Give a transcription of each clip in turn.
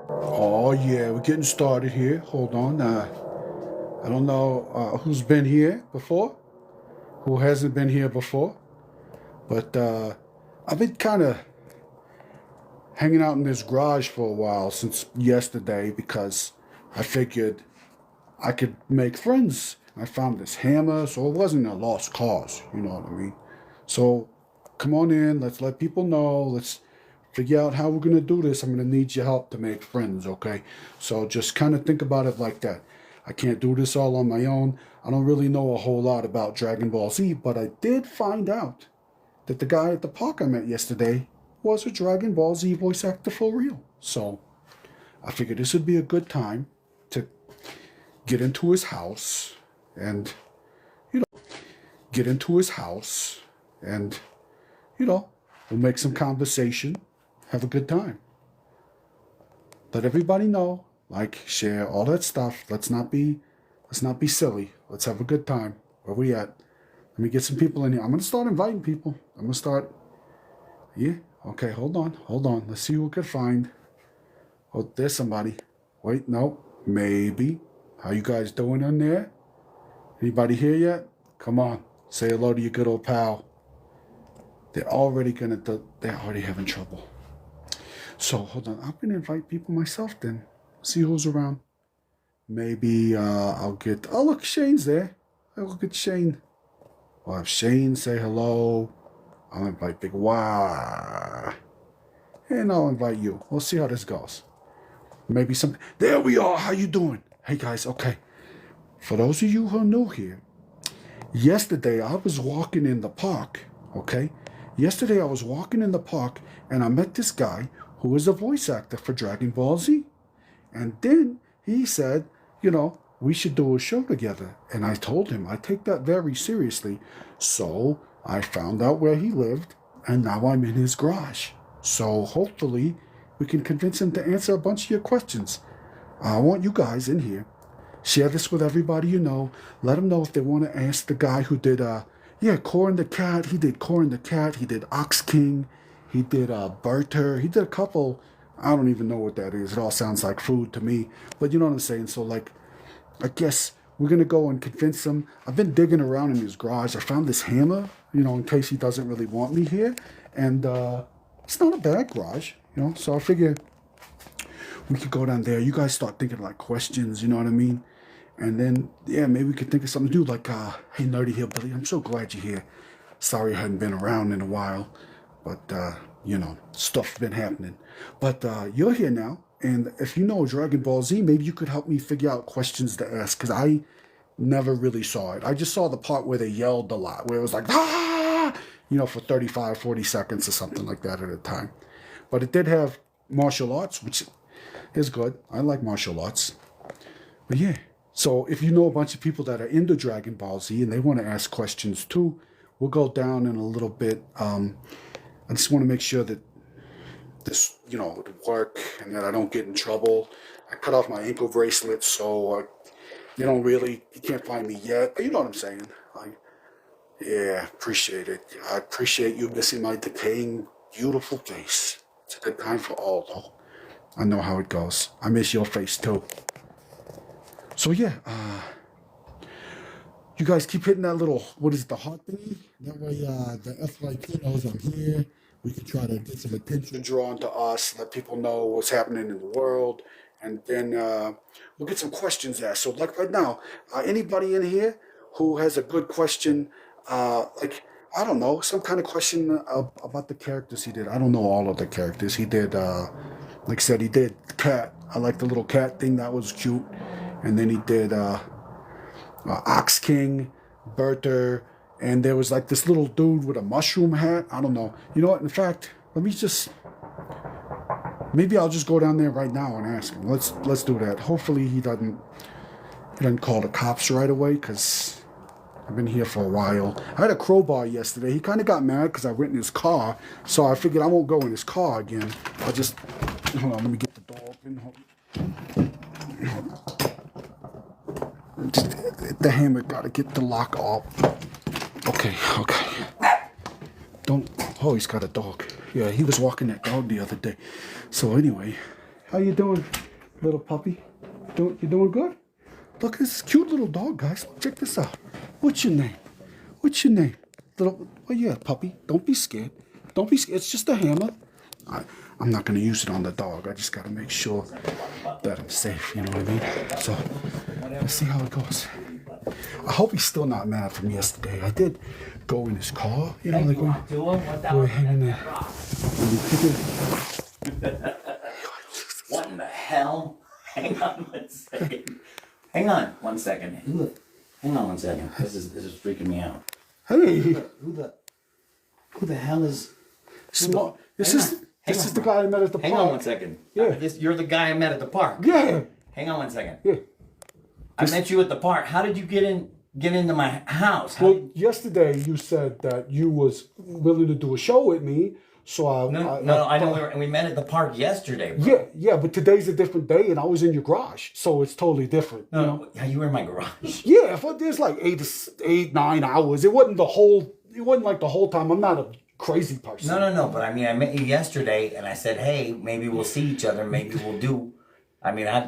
Oh yeah, we're getting started here. Hold on. I don't know who's been here before, who hasn't been here before, but I've been kind of hanging out in this garage for a while since yesterday because I figured I could make friends. I found this hammer, so it wasn't a lost cause, you know what I mean? So come on in, let's let people know, let's figure out how we're gonna do this. I'm gonna need your help to make friends, okay? So just kind of think about it like that. I can't do this all on my own. I don't really know a whole lot about Dragon Ball Z, but I did find out that the guy at the park I met yesterday was a Dragon Ball Z voice actor for real. So I figured this would be a good time to get into his house and, you know, get into his house and, you know, we'll make some conversation, have a good time. Let everybody know, like, share, all that stuff. Let's not be silly. Let's have a good time. Where we at? Let me get some people in here. I'm gonna start inviting people. I'm gonna start. Yeah. Okay. Hold on. Hold on. Let's see who we can find. Oh, there's somebody. Wait. No. Maybe. How you guys doing in there? Anybody here yet? Come on. Say hello to your good old pal. They're already they're already having trouble. So hold on. I'm gonna invite people myself then. See who's around. Maybe I'll get. Oh look, Shane's there. Oh, look at Shane. I'll have Shane say hello. I'll invite Big Wah. And I'll invite you. We'll see how this goes. Maybe some. There we are. How you doing? Hey guys. Okay. For those of you who are new here, yesterday I was walking in the park. Okay. Yesterday I was walking in the park and I met this guy who is a voice actor for Dragon Ball Z. And then he said, we should do a show together. And I told him I take that very seriously. So I found out where he lived, and now I'm in his garage. So hopefully we can convince him to answer a bunch of your questions. I want you guys in here. Share this with everybody you know. Let them know if they want to ask the guy who did, Corin the Cat. He did Corin the Cat. He did Ox King. He did Berter. He did a couple. I don't even know what that is. It all sounds like food to me. But you know what I'm saying? So, I guess we're going to go and convince him. I've been digging around in his garage. I found this hammer, in case he doesn't really want me here. And it's not a bad garage, So I figure we could go down there. You guys start thinking like questions, you know what I mean? And then, maybe we could think of something to do like, hey, Nerdy Hillbilly, I'm so glad you're here. Sorry I hadn't been around in a while. But, stuff's been happening. But you're here now. And if you know Dragon Ball Z, maybe you could help me figure out questions to ask. Because I never really saw it. I just saw the part where they yelled a lot. Where it was like, ah! For 35, 40 seconds or something like that at a time. But it did have martial arts, which is good. I like martial arts. But yeah. So if you know a bunch of people that are into Dragon Ball Z and they want to ask questions too, we'll go down in a little bit. I just want to make sure that this, would work and that I don't get in trouble. I cut off my ankle bracelet, so you can't find me yet. But you know what I'm saying? Yeah, appreciate it. I appreciate you missing my decaying, beautiful face. It's a good time for all, though. I know how it goes. I miss your face, too. So, yeah, you guys keep hitting that little, what is it, the heart thingy? That way the FYP knows I'm here. We can try to get some attention drawn to us, let people know what's happening in the world, and then we'll get some questions asked. So, like right now, anybody in here who has a good question, I don't know, some kind of question about the characters he did. I don't know all of the characters. He did, like I said, he did Cat. I like the little cat thing. That was cute. And then he did Ox King, Bertha, and there was like this little dude with a mushroom hat. I don't know. You know what? In fact, maybe I'll just go down there right now and ask him. Let's do that. Hopefully he doesn't call the cops right away because I've been here for a while. I had a crowbar yesterday. He kind of got mad because I went in his car, so I figured I won't go in his car again. Hold on. Let me get the door open. The hammer gotta get the lock off. Okay. Oh, he's got a dog. Yeah, he was walking that dog the other day. So anyway, How you doing, little puppy? You doing good? Look at this cute little dog, guys. Check this out. What's your name? What's your name? Little, oh yeah, puppy. Don't be scared. Don't be scared. It's just a hammer. I'm not going to use it on the dog. I just got to make sure that I'm safe. You know what I mean? So, let's see how it goes. I hope he's still not mad from yesterday. I did go in his car. You know, like we're hanging there. What in the hell? Hang on 1 second. Hang on 1 second. Hang on 1 second. This is freaking me out. Hey. Who the hell is Small. This is the guy I met at the park. Hang on 1 second. Yeah. You're the guy I met at the park. Yeah. Hang on 1 second. Yeah. I met you at the park. How did you get into my house? Yesterday you said that you was willing to do a show with me, so I know we met at the park yesterday, bro. Yeah, but today's a different day, and I was in your garage, so it's totally different. No, you know? yeah, you were in my garage. Yeah, but there's like 9 hours. It wasn't like the whole time. I'm not a crazy person. No, but I mean, I met you yesterday, and I said, hey, maybe we'll see each other. Maybe we'll do.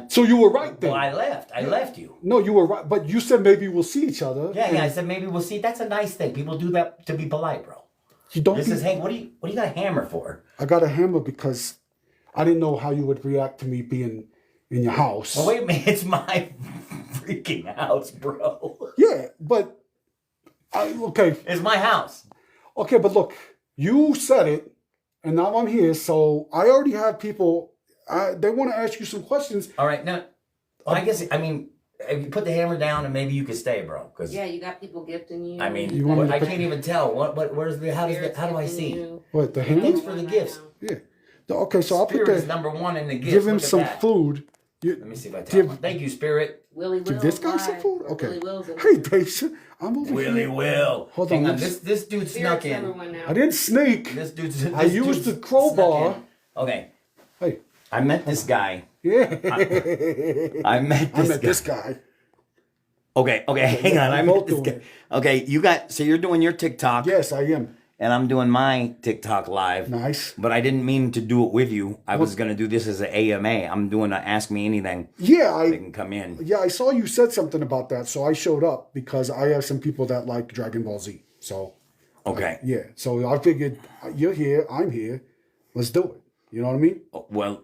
So you were right then. Well, I left. I left you. No, you were right, but you said maybe we'll see each other. Yeah. I said maybe we'll see. That's a nice thing. People do that to be polite, bro. You don't. This is hey. What do you got a hammer for? I got a hammer because I didn't know how you would react to me being in your house. Well, wait a minute. It's my freaking house, bro. Yeah, but okay. It's my house. Okay, but look, you said it, and now I'm here, so I already have people. They want to ask you some questions. All right, now, I guess, I mean, if you put the hammer down and maybe you could stay, bro. Cause, yeah, you got people gifting you. I mean, I can't even tell. Where's the, how do I see? What, the hammer? Thanks for the gifts. Yeah. Okay, so I'll put Spirit that. is number one in the gifts. Give him some food. Let me see if I tell him. Thank you, Spirit. Willie Will. Give this guy some food? Okay. Willie Hey, Dave, I'm over Willie here. Will. Hold Hang on. This dude snuck in. I didn't sneak. I used the crowbar. Okay. Hey. I met this guy. Yeah. I met this guy. Okay, hang on. I met this guy. Okay, so you're doing your TikTok. Yes, I am. And I'm doing my TikTok live. Nice. But I didn't mean to do it with you. I was going to do this as an AMA. I'm doing a Ask Me Anything. Yeah. They can come in. Yeah, I saw you said something about that, so I showed up because I have some people that like Dragon Ball Z. So. Okay. Yeah, so I figured you're here, I'm here. Let's do it. You know what I mean? Well,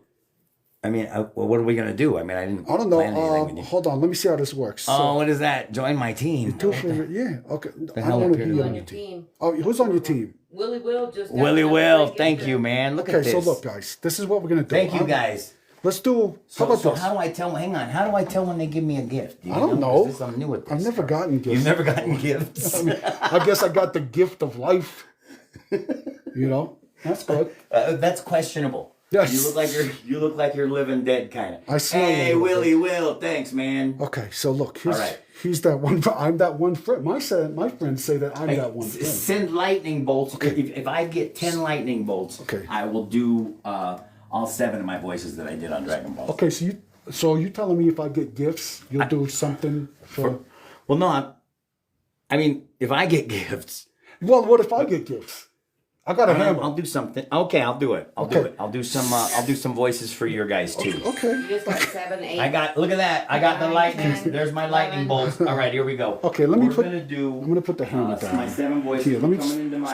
I mean, what are we going to do? I mean, I don't know. plan anything with you. Hold on, let me see how this works. Oh, what is that? Join my team. Yeah, okay. I don't want to be on your team. Oh, who's on your team? Willie Will just. Willie Will, thank you, man. Look at this. Okay, so look, guys, this is what we're going to do. Thank you, guys. Let's do. How about this? How do I tell? Hang on. How do I tell when they give me a gift? I don't know. I'm new at this. I've never gotten gifts. You've never gotten gifts. I mean, I guess I got the gift of life. You know, that's good. That's questionable. Yes. You look like you're living dead, kind of. I smell. Hey, Willie Will, thanks, man. Okay, so look, right. he's that one. I'm that one friend. My friends say that I'm that one friend. Send lightning bolts. Okay. If I get 10 lightning bolts, okay, I will do all 7 of my voices that I did on Dragon Ball. Okay, so you telling me if I get gifts, you'll do something for? Well, no, I mean, if I get gifts. Well, what if I get gifts? I got a hammer. I'll do something. Okay, I'll do it. I'll do it. I'll do some voices for your guys too. Okay. You just got 7, 8. Look at that. I got the lightning. There's my lightning bolts. All right, here we go. Okay, I'm gonna put the hammer down. My 7 voices. Here, let me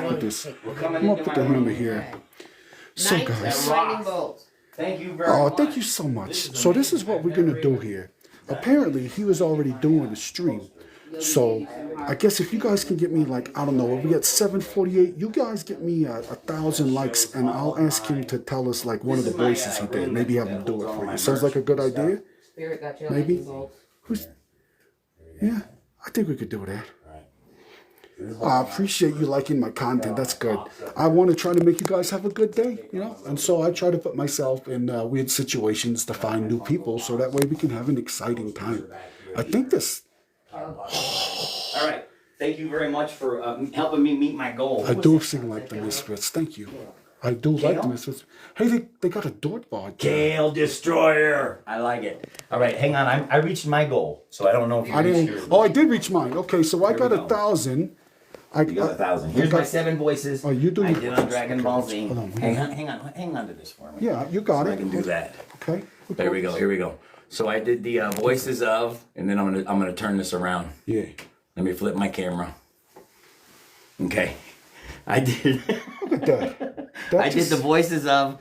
put this. I'm gonna put the hammer here. So guys. Lightning bolts. Thank you very much. Oh, thank you so much. So this is what we're gonna do here. Apparently, he was already doing a stream. So I guess if you guys can get me like, I don't know, if we get 748, you guys get me 1,000 likes and I'll ask him to tell us like one of the voices he did. Maybe have him do it for you. Sounds like a good idea? Maybe? Yeah, I think we could do that. I appreciate you liking my content. That's good. I want to try to make you guys have a good day, you know? And so I try to put myself in weird situations to find new people so that way we can have an exciting time. I think this... All right. Thank you very much for helping me meet my goal. I do sing like the Misfits. Thank you. I do like the Misfits. Hey, they got a Dortbard. Gale Destroyer. I like it. All right, hang on. I reached my goal, so I don't know if you reached yours. Oh, I did reach mine. Okay, so I got 1,000. You got 1,000. Here's my 7 voices. Oh, you do. I did on Dragon Ball Z. Hold on. Hang on to this for me. Yeah, you got it. I can do that. Okay. There we go. Here we go. So I did the voices of, and then I'm gonna turn this around. Yeah. Let me flip my camera. Okay. I did. Look at that. I did the voices of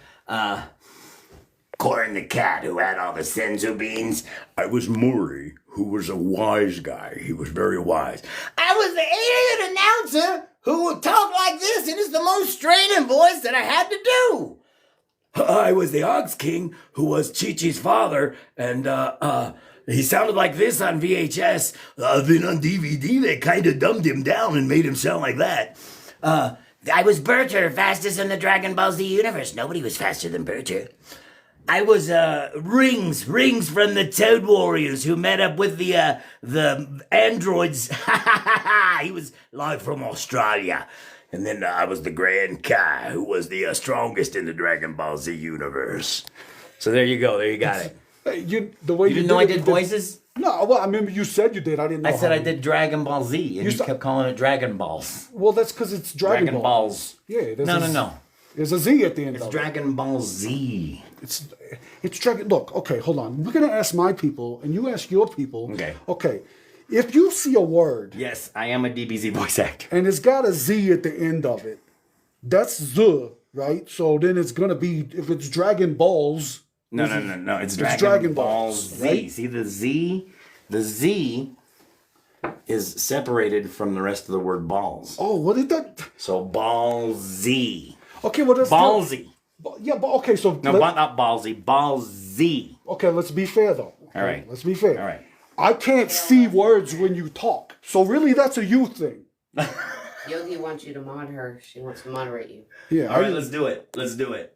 Corin the cat who had all the senzu beans. I was Maury, who was a wise guy. He was very wise. I was the alien announcer who would talk like this, and it's the most straining voice that I had to do. I was the Ox King, who was Chi-Chi's father, and he sounded like this on VHS. Then on DVD, they kind of dumbed him down and made him sound like that. I was Berter, fastest in the Dragon Ball Z universe. Nobody was faster than Berter. I was Rings from the Toad Warriors, who met up with the androids. He was live from Australia. And then I was the Grand Kai, who was the strongest in the Dragon Ball Z universe. So there you go. There you got it. Hey, the way You didn't know I did voices? No, well, I remember you said you did. I didn't know. I said I did Dragon Ball Z, and you kept calling it Dragon Balls. Well, that's because it's Dragon Balls. Yeah. No. There's a Z at the end It's of Dragon Ball Z. It's Dragon. Look, okay, hold on. We're gonna ask my people, and you ask your people. Okay. Okay. If you see a word Yes, I am a DBZ voice actor. and it's got a Z at the end of it, that's the right. So then it's gonna be if it's Dragon Balls. No. It's Dragon Balls Z. right? See the Z? The Z is separated from the rest of the word balls. Oh, what is that? So Ball Z. Okay, well that's Ballsy. Yeah, but okay, so No, not Ballsy. Ball Z. okay, let's be fair though. Okay, All right. let's be fair. All right. I can't see words when you talk, so really that's a you thing. Yogi wants you to mod her. She wants to moderate you. Yeah. All right, let's do it.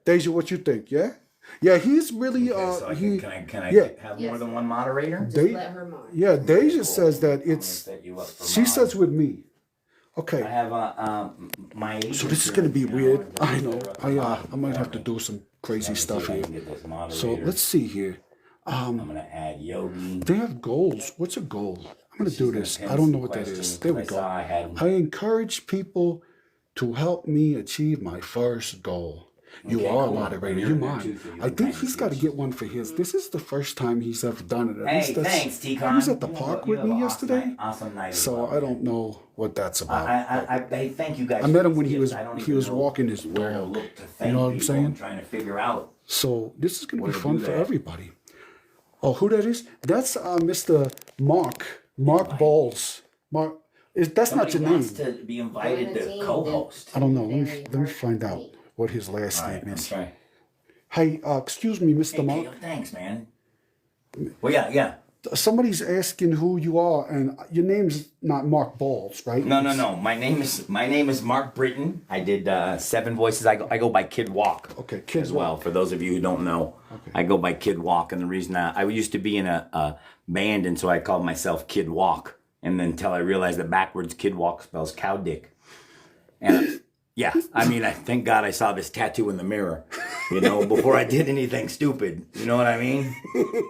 Deja, what you think? Yeah. Yeah, he's really So can I yeah. have Yes. more than one moderator? Just They- let her mod. Yeah, Deja Cool. says that I'm gonna it's. set you up for She mod. says with me. Okay. I have my. So this is gonna be weird. I know. I might have to do some crazy stuff here. So let's see here. I'm gonna add Yogi. They have goals. What's a goal? I'm gonna do this. I don't know what that is. There we go. I encourage people to help me achieve my first goal. You are a moderator. You mine. I think he's got to get one for his. This is the first time he's ever done it. At least that's- Thanks, T-Con. He was at the park with me yesterday. Awesome night. So I don't know what that's about. I thank you guys. I met him for when the he gifts. was I don't he even was know walking his where to dog. look to You thank know what I'm people. saying? I'm trying to figure out. So this is going to Where be to fun do for that. everybody. Oh, who that is? That's Mr. Mark Balls. Mark, that's not your Somebody wants name. to be invited to co-host. I don't know. Let me find out what his last All right, name let's is. try. Hey, excuse me, Mr. Hey, Mark. Caleb, thanks, man. Well, yeah. Somebody's asking who you are, and your name's not Mark Balls, right? No. My name is Mark Britten. I did 7 voices. I go by Kidwok. Okay, As well. For those of you who don't know, I go by Kidwok, and the reason I used to be in a band, and so I called myself Kidwok, and then until I realized that backwards Kidwok spells cow dick, and yeah, I mean, thank God I saw this tattoo in the mirror, before I did anything stupid. You know what I mean?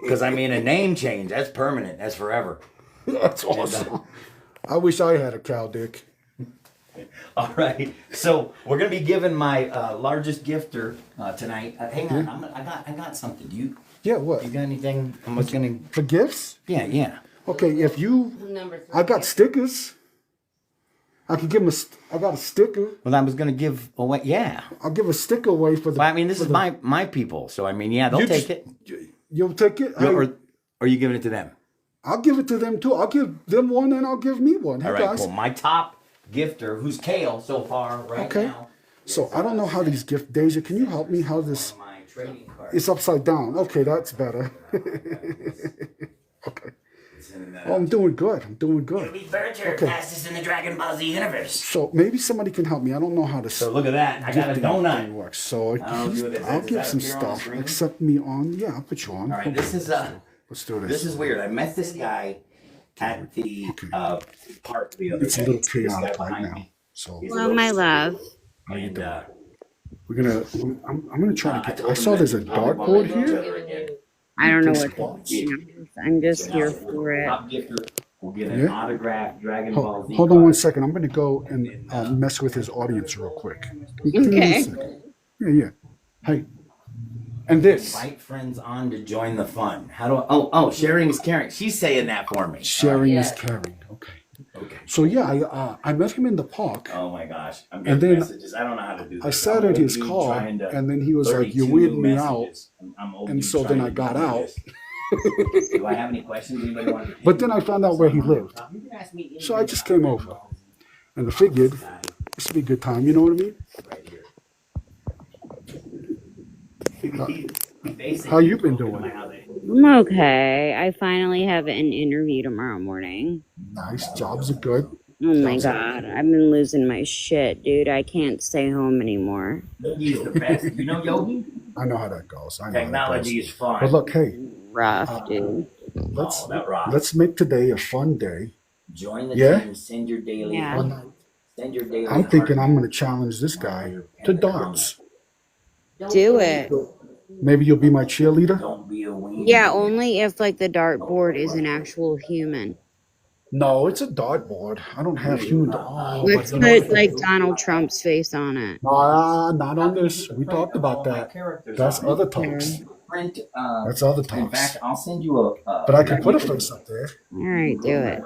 Because I mean, a name change, that's permanent, that's forever. That's awesome. I wish I had a cow dick. All right, so we're gonna be giving my largest gifter tonight. Hang on, I got something. Do you? Yeah, what? You got anything? I'm just gonna. For gifts? Yeah. Okay, if you... Number 3. I got stickers. I could give him I got a sticker. Well, I was gonna give away. Yeah. I'll give a sticker away for the... Well, I mean, this is my people, so I mean, yeah, they'll take it. You'll take it? Or are you giving it to them? I'll give it to them too. I'll give them one and I'll give me one. Hey, All right, guys. cool. My top gifter, who's Kale so far right Okay. now. So I don't know how these gift... Deja, can you help me how this... My trading card. It's upside down. Okay, that's better. Okay. Oh, I'm doing good. Yogi Berger, Okay. fastest in the Dragon Ball Z universe. So maybe somebody can help me. I don't know how to... So look at that. I got a thing donut. works. So I'll do this. I'll Does give that some appear on the stuff. screen? Accept me on. Yeah, I'll put you on. All right, this is Let's do this. This is weird. I met this guy at the park the other It's day. a little This guy chaotic right behind now. me. So He's a Well, little- my love. And, we're gonna. I'm gonna try to I get. told I him saw that there's a we probably won't dartboard meet each here. other again. I don't know This what ball. to do. I'm just here for it. Top gifter will get an Yeah. autographed Dragon Ball Z. Hold on card. one second. I'm gonna go and mess with his audience real quick. Give me one Okay. second. Yeah. Hey. And this. Invite friends on to join the fun. How do I? Oh, sharing is caring. She's saying that for me. Sharing is Yeah. caring. Okay. Okay. So yeah, I met him in the park. Oh my gosh. I'm And getting then messages. I don't know how to do this. I sat in his car, and then he was like, "You're weirding me out." And so then I got out. Do I have any questions? Anybody want to? But then I found out where he lived. You can ask me So I just came over. And I figured this would be a good time. You know what I mean? right here. How you been doing? I'm okay. I finally have an interview tomorrow morning. Nice. Jobs are good. Oh my god, I've been losing my shit, dude. I can't stay home anymore. Yogi's the best. You know Yogi? I know how that goes. I know Technology how is fun. that goes. But look, hey, Rough, dude. let's make today a fun day. Join the Yeah? team. Send your daily. Yeah. Send your daily. I'm thinking I'm going to challenge this guy to darts. Do it. Maybe you'll be my cheerleader? Don't be a weenie. Yeah, only if like the dartboard is an actual human. No, it's a dartboard. I don't have human. Oh, Let's but you know- put like Donald Trump's face on it. Nah, not on this. We talked about that. That's other talks. Print. That's other In talks. fact, I'll send you a. But I can put a face up there. All right, do it.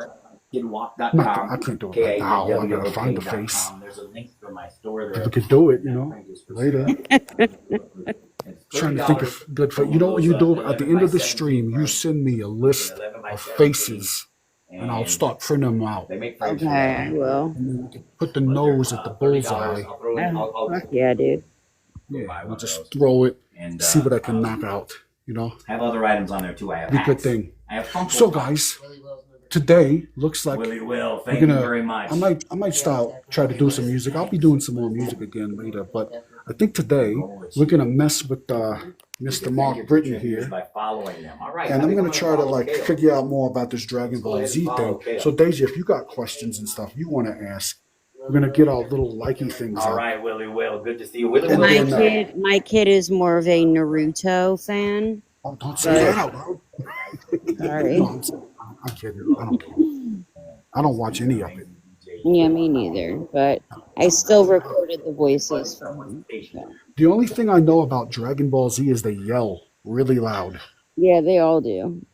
Kidwok.com. I can't do it right now. I gotta find the face. There's a link for my store there. We could do it, later. Trying to think of good face. You know what you do at the end of the stream? You send me a list of faces, and I'll start printing them out. They make Okay, I will. And then we can put the nose at the bullseye. Oh, fuck yeah, dude. Yeah, I'll just throw it, and see what I can knock out. I have other items on there too. I have Be a good hats. thing. I have Funko So, Pops. guys, today looks like Willie Will, we're thank you gonna. very much. I might start try to do some music. I'll be doing some more music again later, but I think today we're gonna mess with Mr. Mark Britton here, by following them. All right, and I'm gonna try to figure out more about this Dragon Ball Z thing. So, Deja, if you got questions and stuff you want to ask, we're gonna get our little likey things All out. right, Willie Will, good to see you. Willie And Will. then, My kid is more of a Naruto fan. Oh, don't say that out loud. Sorry. No, I'm kidding. I don't care. I don't watch any of it. Yeah, me neither. But I still recorded the voices for him. The only thing I know about Dragon Ball Z is they yell really loud. Yeah, they all do.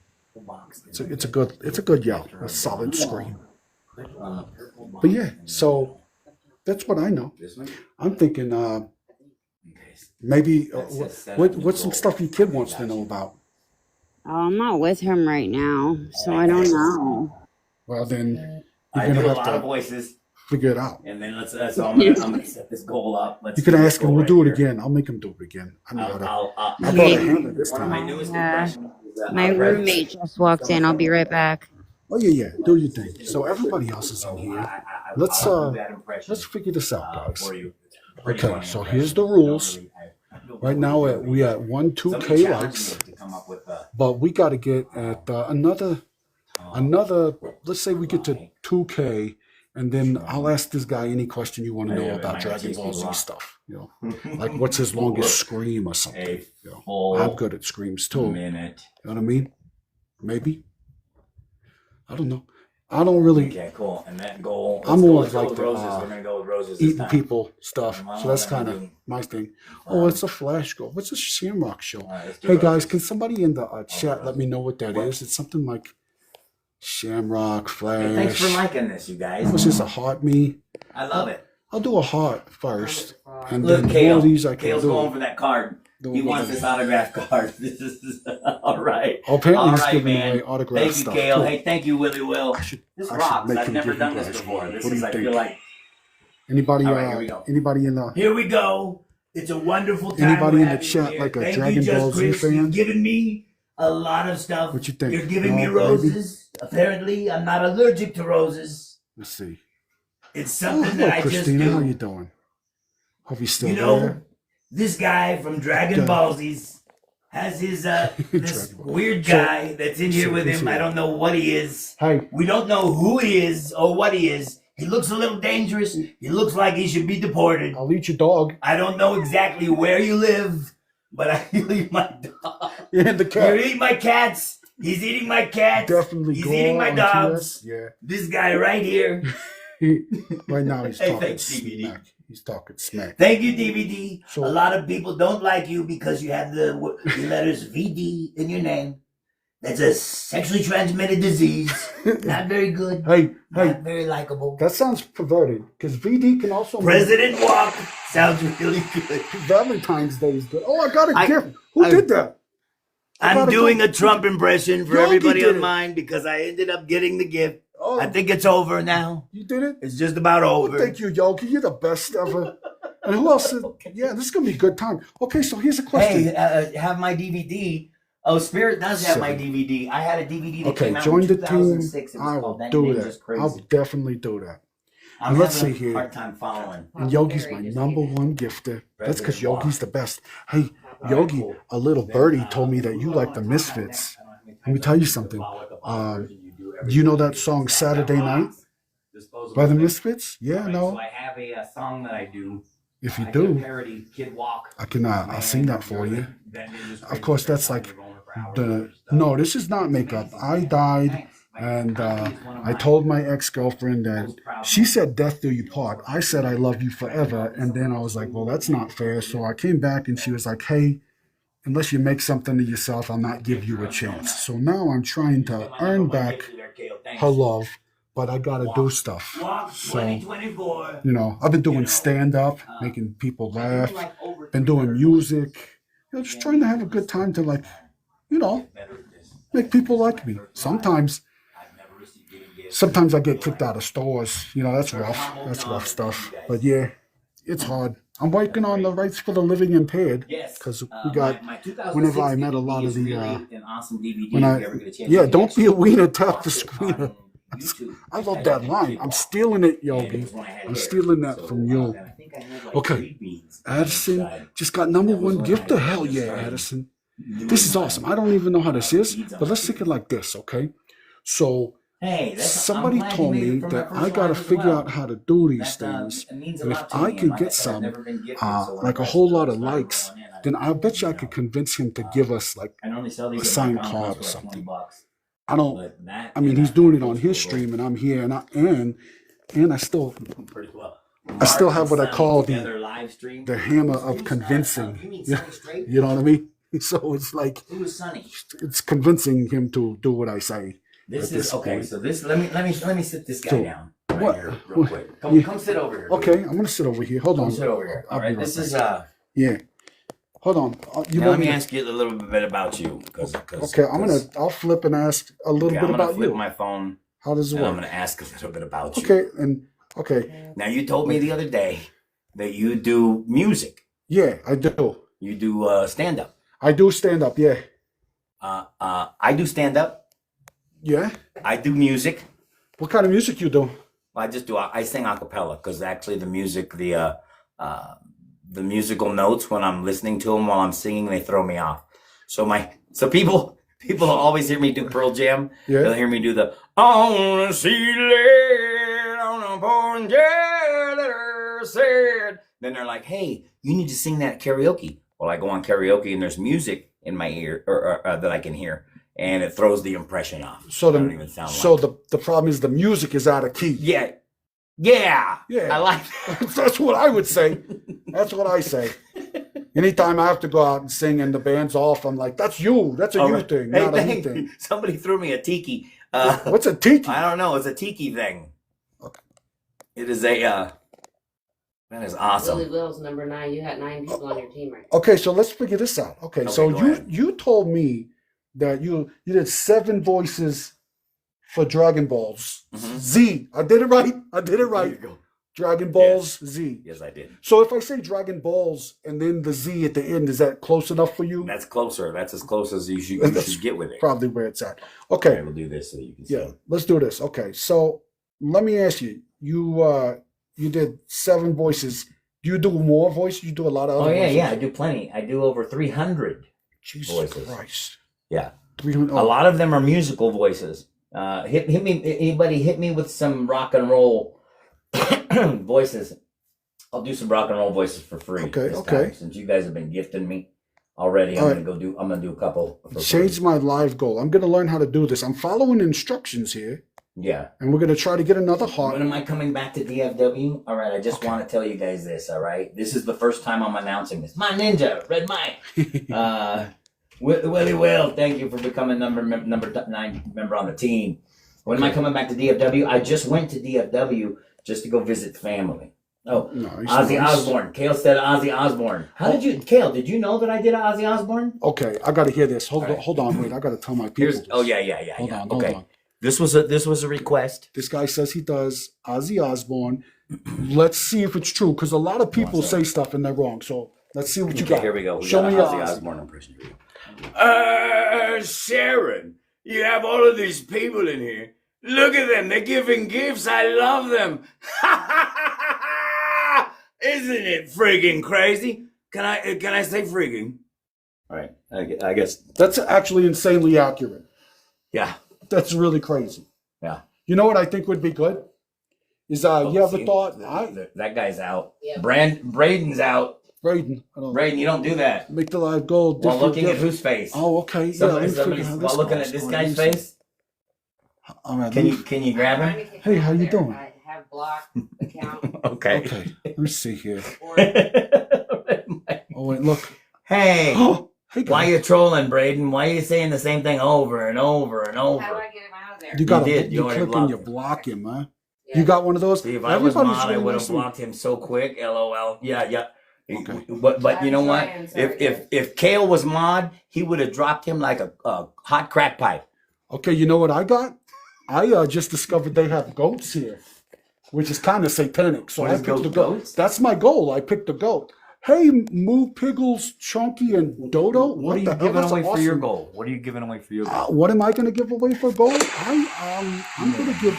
It's a good yell, a solid scream. But yeah, so that's what I know. I'm thinking maybe what's some stuff your kid wants to know about. Oh, I'm not with him right now, so I don't know. Well, then I you're do a gonna lot have of to voices, figure it out. and then so I'm gonna set this goal up. You can ask him. We'll do it again. I'll make him do it again. I know how to. I'll I brought a hammer this one of my time. newest Yeah. impressions is, My roommate just walked in. I'll be right back. Oh yeah, do your thing. So everybody else is in here. Let's figure this out, guys. Okay, so here's the rules. Right now we at 2K likes, but we got to get at another. Let's say we get to 2K, and then I'll ask this guy any question you want to know about Dragon Ball Z stuff. Like what's his longest scream or something. I'm good at screams too. You know what I mean? Maybe. I don't know. I don't really. Okay, cool. And that goal. I'm more like roses. the We're gonna go with roses this eating time. people stuff. So that's kind of my thing. Oh, it's a flash goal. What's a Shamrock show? let's do Hey roses. guys, can somebody in the chat let me know what that is? It's something like Shamrock Hey, thanks for Flash. liking this, you guys. What's this? A heart me? I love it. I'll do a heart first, and Look, then Kale. more of these I can Kale's do. going for that card. Do He it wants with this it. autograph card. This is all right. Oh, apparently All he's right, giving man. away autograph Thank you, stuff Kale. too. Hey, thank you, Willie Will. I should This make rocks. I've him never give you done this guys before. one. This What do is, you I think? feel like. Anybody? All right, here we go. Anybody in the? Here we go. It's a wonderful time. Anybody we're in the having chat here. like a Thank Dragon you, Just Ball Z Chris. fan? You've given me a lot of stuff. What you think? You're giving me No, roses. Apparently, I'm not allergic to roses. Let's see. It's Oh, something hello, that I Christina. just How do. you doing? Hope you're still You know, there. this guy from Dragon Okay. Ball Z's has his this Dragon Ball. weird So- guy that's in here so with who's him. here? I don't know what he is. Hey, We don't know who he is or what he is. He looks a little dangerous. He looks like he should be deported. I'll eat your dog. I don't know exactly where you live, but I eat my dog. Yeah, the You cat. eat my cats. He's eating my cats. Definitely He's go eating my on dogs. to us. This guy right here. Yeah. Right now he's Hey, talking thanks, CBD. smack. He's talking smack. Thank you, DVD. So- a lot of people don't like you because you have the letters VD in your name. That's a sexually transmitted disease. Not very good. Hey, Not very likable. that sounds perverted because VD can also mean President Walk sounds really good. Valentine's Day is good. Oh, I got a I- gift. Who I- did that? I I'm gotta doing go. a Trump impression for Yogi everybody did on it. mine because I ended up getting the gift. Oh, I think it's over now. you did it? It's just about over. Thank you, Yogi. You're the best ever. And who else? Yeah, this is going to be a good time. Okay, so here's a question. Hey, have my DVD. Oh, Spirit does have my Silly. DVD. I had a DVD that Okay, came out join in the team. 2006. It was I called will That do Ninja's that. Crazy. I'll definitely do that. I'm let's having see here. a hard time following. And Yogi's my number one gifter. That's because President Yogi's the best. Hey, right, Yogi, cool. a little birdie told me that you like the Misfits. Let me tell you something. You know that song Saturday Night by the Misfits? Yeah, So no. I have a song that I do. If you I do do, parody Kidwok. I can. I'll sing that for you. Of course, that's like no. This is not makeup. I died, and I told my ex-girlfriend that she said "Death do you part." I said "I love you forever," and then I was like, "Well, that's not fair." So I came back, and she was like, "Hey, unless you make something of yourself, I'll not give you a chance." So now I'm trying to earn back her love, but I gotta do stuff. So, I've been doing stand-up, making people laugh, been doing music, just trying to have a good time to make people like me. Sometimes I get kicked out of stores. That's rough. That's rough stuff. But yeah, it's hard. I'm working on the rights for the living impaired because we got. Whenever I met a lot of the, don't be a wiener, tap the screener. I love that line. I'm stealing it, Yogi. I'm stealing that from you. Okay, Addison just got number one gifter. Hell yeah, Addison. This is awesome. I don't even know how this is, but let's think it like this, okay? So somebody told me that I got to figure out how to do these things. And if I can get some, like a whole lot of likes, then I bet you I could convince him to give us like a signed card or something. I mean, he's doing it on his stream, and I'm here, and I still have what I call the hammer of convincing. You know what I mean? So it's like it's convincing him to do what I say. This is okay. Point. So this let me sit this guy down right here real quick. Come sit over here. Okay, I'm gonna sit over here. Hold on. Sit over here. All right. This is yeah. Hold on. Let me ask you a little bit about you, okay, I'll flip and ask a little bit about you. I'm gonna flip my phone. How does it work? I'm gonna ask a little bit about you. Okay. Now you told me the other day that you do music. Yeah, I do. You do stand up. I do stand up. Yeah. I do stand up. Yeah. I do music. What kind of music you do? I sing a cappella because actually the music, the musical notes when I'm listening to them while I'm singing, they throw me off. So people always hear me do Pearl Jam. Yeah. They'll hear me do the on the ceiling on a porn said. Then they're like, "Hey, you need to sing that karaoke." Well, I go on karaoke and there's music in my ear or that I can hear. And it throws the impression off. So I don't even sound the problem is the music is out of key. Yeah. I like that. That's what I would say. That's what I say. Anytime I have to go out and sing and the band's off, I'm like, that's you. That's a you thing, not a me thing. Somebody threw me a tiki. What's a tiki? I don't know. It's a tiki thing. Okay. It is that is awesome. Willie Will's number 9. You had 9 people on your team right now. Okay, so let's figure this out. Okay, so you told me that you did 7 voices for Dragon Balls Z. I did it right. There you go. Dragon Balls Z. Yes, I did. So if I say Dragon Balls and then the Z at the end, is that close enough for you? That's closer. That's as close as you should get with it. Probably where it's at. Okay. We'll do this so you can see. Yeah, let's do this. Okay, so let me ask you. You did 7 voices. Do you do more voices? You do a lot of other voices? Yeah. I do plenty. I do over 300 Jesus voices. Christ. Yeah. 300. A lot of them are musical voices. Hit me. Anybody hit me with some rock and roll voices? I'll do some rock and roll voices for free. Okay. Time. Since you guys have been gifting me already, I'm gonna do a couple. Change my live goal. I'm gonna learn how to do this. I'm following instructions here. Yeah. And we're going to try to get another heart. When am I coming back to DFW? All right, I just want to tell you guys this, all right? This is the first time I'm announcing this. My ninja, Red Mike. Willie Will, thank you for becoming number 9 member on the team. When am I coming back to DFW? I just went to DFW just to go visit family. Oh, Nice, Ozzy nice. Osbourne. Kale said Ozzy Osbourne. Kale, did you know that I did Ozzy Osbourne? Okay, I got to hear this. Hold right. on, wait. I got to tell my people. This. Yeah. Hold on. Okay. This was a request. This guy says he does Ozzy Osbourne. Let's see if it's true, because a lot of people say stuff and they're wrong. So let's see what you got. Here we go. Show me your Ozzy Ozzy. Osbourne impression. Sharon, you have all of these people in here. Look at them. They're giving gifts. I love them. Isn't it freaking crazy? Can I say freaking? All right. I guess. That's actually insanely accurate. Yeah. That's really crazy. Yeah. You know what I think would be good? Is you ever thought that guy's out. Yeah. Braden's out. Braden, Braden, you don't do that. make the live gold. While looking at whose face? Oh, okay. Somebody's let me figure how this while looking goes. at this Oh, guy's let me see. face. All right, Can you grab him? Hey, how you doing? I have blocked account. Okay. Okay, let me see here. Or Oh wait, look. Hey, Hey, why guys. you trolling, Braden? Why are you saying the same thing over and over and how do over? I get him out of there? You got did. You you already click and you blocked him. block him, huh? Yeah. You got one of those. See, if I was Everybody's mod, I really would have nice and- blocked him so quick. LOL. Yeah. Okay. But you know what? I'm trying, If Kale was mod, he would have dropped him like a hot crack pipe. Okay, you know what I got? I just discovered they have goats here, which is kind of satanic. So What I is picked the goats? goat. That's my goal. I picked the goat. Hey, Moo, Piggles, Chunky, and Dodo. What are you the hell? giving That's away for your awesome. goal? What are you giving away for your goal? What am I going to give away for gold? I'm going to give.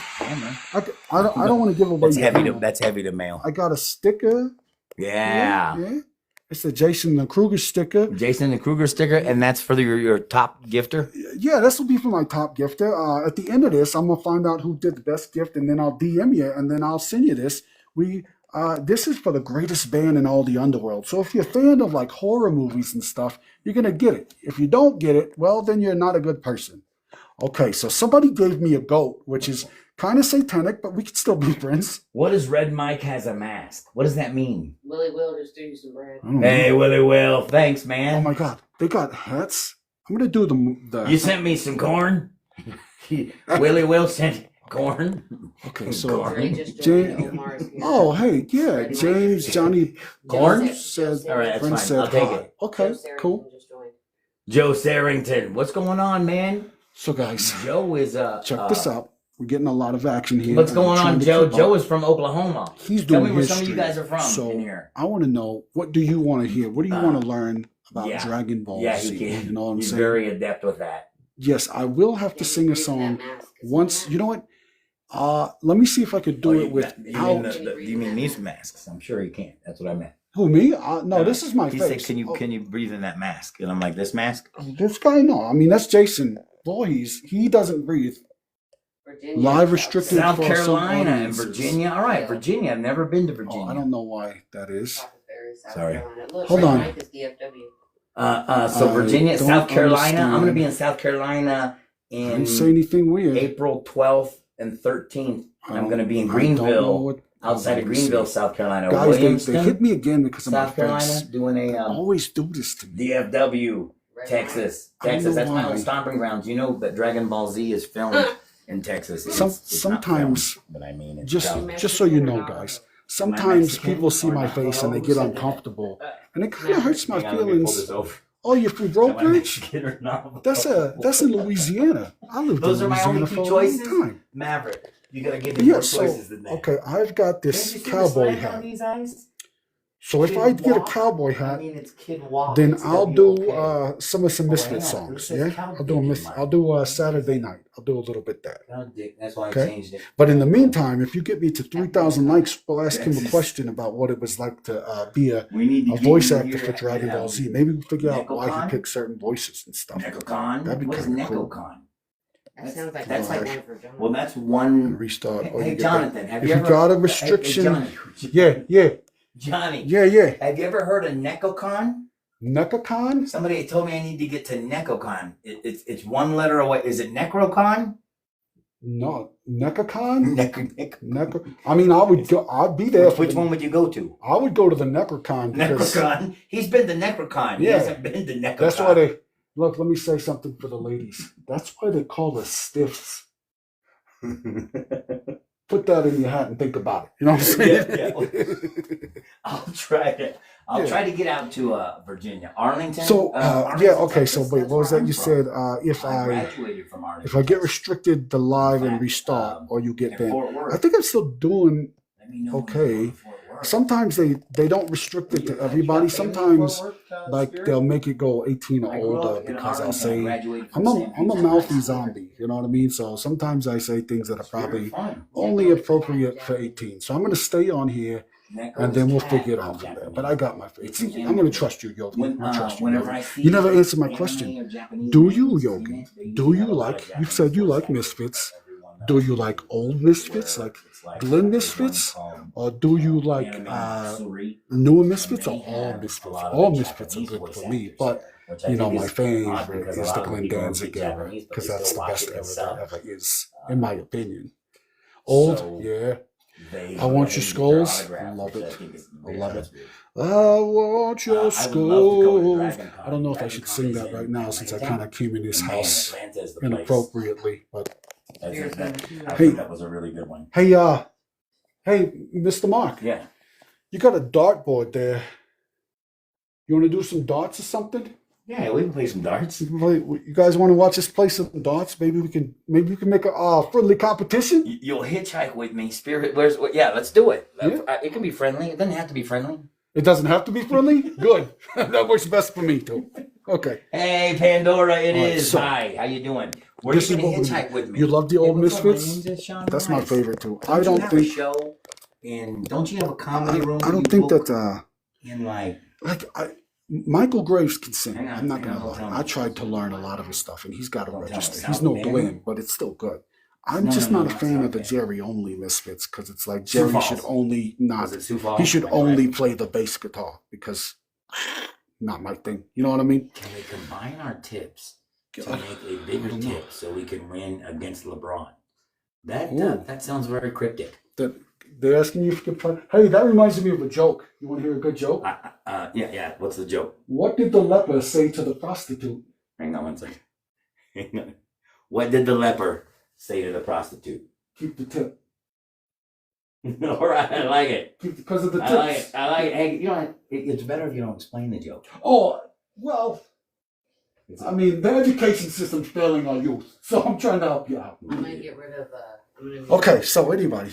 I don't want to give away. That's heavy. ammo. That's heavy to mail. I got a sticker. Yeah. Yeah. It's a Jason the Kruger sticker. Jason the Kruger sticker, and that's for your top gifter. Yeah, this will be for my top gifter. At the end of this, I'm gonna find out who did the best gift, and then I'll DM you, and then I'll send you this. This is for the greatest band in all the underworld. So if you're a fan of like horror movies and stuff, you're gonna get it. If you don't get it, well, then you're not a good person. Okay, so somebody gave me a goat, which is kind of satanic, but we can still be friends. What does Red Mike has a mask? What does that mean? Willie will just do you some bread. I don't know. Hey, Willie Will, thanks, Oh man. my God, they got hats. I'm gonna do the. You sent me some corn. Willie Will sent corn. Okay, so Corn. Ray just Jay- joined Omar's here. oh hey, yeah, Red Mike. James, Johnny, Corn? said. All right, that's friend fine. said I'll take hi. it. Okay, Joe Sarrington cool. just joined. Joe Sarrington, what's going on, man? So guys, Joe is check this out. We're getting a lot of action here. What's I'm going trying on, to Joe? keep Joe up. is from Oklahoma. He's Tell doing me where history. some of you guys are from So in here. I want to know, what do you want to hear? What do you want to learn about yeah. Dragon Ball Yeah, Z? he can. You know what I'm He's saying? very adept with that. Yes, I will have to Yeah, sing a he's song reading that mask. once. You know what? Let me see if I could do it without. You mean these masks? I'm sure he can't. That's what I meant. Who, me? No, this is my He face. said, Oh, can you breathe in that mask? And I'm like, this mask? this guy? No, I mean that's Jason Voorhees. He doesn't breathe. Virginia. Live restricted South for some Carolina and audiences. Virginia. All right, Yeah. Virginia. I've never been to Oh, Virginia. I don't know why that is. Papa Ferry, South Sorry. Carolina. Look, Hold Red on. Mike is DFW. So I Virginia, don't South Carolina. I'm understand. going to be in South Carolina I in didn't say anything weird. April 12th and 13th. I'm going to be in I don't know Greenville, what- outside of let me see. Greenville, South Carolina. Guys, they Williamston, hit me again because of my South Carolina, face. doing They a always do this to me. DFW, Red Texas. I don't Texas, know that's my why. own stomping grounds. You know that Dragon Ball Z is filmed in Texas. It's not Sometimes, filmed, but I mean, it's just filmed. just so you know, guys, sometimes Mexican people see or my not? face and they get uncomfortable, and it kind of hurts my Hang on, let me pull feelings. this over. Oh, you're from Am I Brokerage? Mexican or not? That's in Louisiana. I lived Those in are my only Louisiana two for a choices. long time. Maverick, you gotta give me Yeah, more so choices than that. okay, I've got Can't you this see the cowboy slant on hat. these eyes? So if I get a Kidwok? cowboy I hat, mean, it's Kidwok. then It's I'll W-O-K. do some of some Oh, Misfit hang on. It songs. says Yeah, Cow I'll do Dick in mine. I'll do Saturday night. I'll do a little bit that. Oh, Dick, that's why I Okay. changed it. But in the meantime, if you get me to 3,000 likes, we'll ask him a Texas. question about what it was like to be a We need to voice get actor you for here Dragon and Ball have Z. Maybe we figure out why Necocon? he picked certain voices and stuff. Necocon? That'd be What is kinda cool. Necocon? That sounds like that's like like- one for John. Well, that's And one. restart. Hey, or you hey, get Jonathan, that. have If you you ever got a Hey, restriction, Johnny, yeah, Johnny, yeah. have you ever heard of Necocon? Necocon? Somebody told me I need to get to Necocon. It's one letter away. Is it Necrocon? No, Necrocon? Necro. I mean, I would go. I'd be there. Which one would you go to? I would go to the Necrocon. Necrocon. He's been to Necrocon. He Yeah. hasn't been to Necrocon. That's why they look. Let me say something for the ladies. That's why they call us stiffs. Put that in your hat and think about it. You know what I'm saying? Yeah. I'll try to get out to Virginia, Arlington. So Arlington, okay. Texas, So wait, that's what was where that I'm you from. said? I graduated from Arlington. If I get Texas. restricted to live In and fact, restart, or you get at banned, Fort Worth. I think I'm still doing Let me know when okay. you go to Fort Worth. Sometimes they don't restrict it to everybody. Sometimes like they'll make it go 18 or I grew older up in because I'll Arlington. I say graduated from I'm San a Francisco mouthy High School. zombie. You know what I mean? So sometimes I say things that are It's very probably fun. only appropriate for 18. So I'm gonna stay on here and then we'll figure it out from there. But I got my favorite. I'm gonna trust you, Yogi. I trust you. Whenever Yogi. I see You never answered my anime question. or Japanese Do movies you, in Yogi? it, they Do usually you have a lot of like? You Japanese said you voice like actors. Misfits. Everyone Do knows you like old Misfits, where like it's like Glen there's Misfits, one called, or do you like Anime Matsuri, newer and Misfits, they or all have a Misfits? lot of All the Misfits are Japanese good voice for me, actors but there, which I you know think my is odd favorite because a is lot the of Glenn people don't Danzig speak era Japanese, but because they that's still the watch best it era and there stuff. ever is, in my opinion. Old, So yeah. they I want they your get skulls. autograph, Love which I it. think is I weird. love it. That's weird. I want your I would love to go to skulls. Dragon Con. I don't know if I Dragon should Con sing is that in right now since I Atlanta. kind of came in his And man, house Atlanta is the place. inappropriately. But I Here's think that, number two. I Hey. think that was a really good one. hey, Mr. Mark, Yeah. you got a dartboard there. You want to do some darts or something? Yeah, we can play some darts. You guys want to watch us play some darts? Maybe we can make a friendly competition. You'll hitchhike with me. Spirit, yeah, let's do it. Yeah. It can be friendly. It doesn't have to be friendly. It doesn't have to be friendly. Good. That works best for me too. Okay. Hey, Pandora, it All right, is. so- Hi, how you doing? Where are This you is going to what we hitchhike do. with me? You love the Hey, old what's up? My Misfits? name's Sean That's my Rice. favorite too. Don't I you don't have think. a show? And don't you have a comedy room? I where don't you think book that. in like Michael Graves can sing. Hang on, I'm not hang on, gonna don't tell lie. me. I tried to learn a lot of his stuff, and he's got a Don't tell me. register. South He's no Bend? Glenn, but it's still good. I'm No, just no, not a not fan South of the Bend. Jerry only Misfits because it's like Sioux Jerry Falls. should only not. Was it Sioux Falls? He should Am I only correct? play the bass guitar because not my thing. You know what I mean? Can we combine our tips to God, make a bigger I don't know. tip so we can win against LeBron? Ooh. That sounds very cryptic. That they're asking you if you can play. Hey, that reminds me of a joke. You want to hear a good joke? Yeah. What's the joke? What did the leper say to the prostitute? Hang on one second. Hang on. What did the leper say to the prostitute? Keep the tip. All right, I like it. Because of the I tips. like it. I like it. Hey, you know, it's better if you don't explain the joke. Oh, well, I mean, the education system's failing our youth, so I'm trying to help you out. I'm gonna get rid of. Okay, so anybody,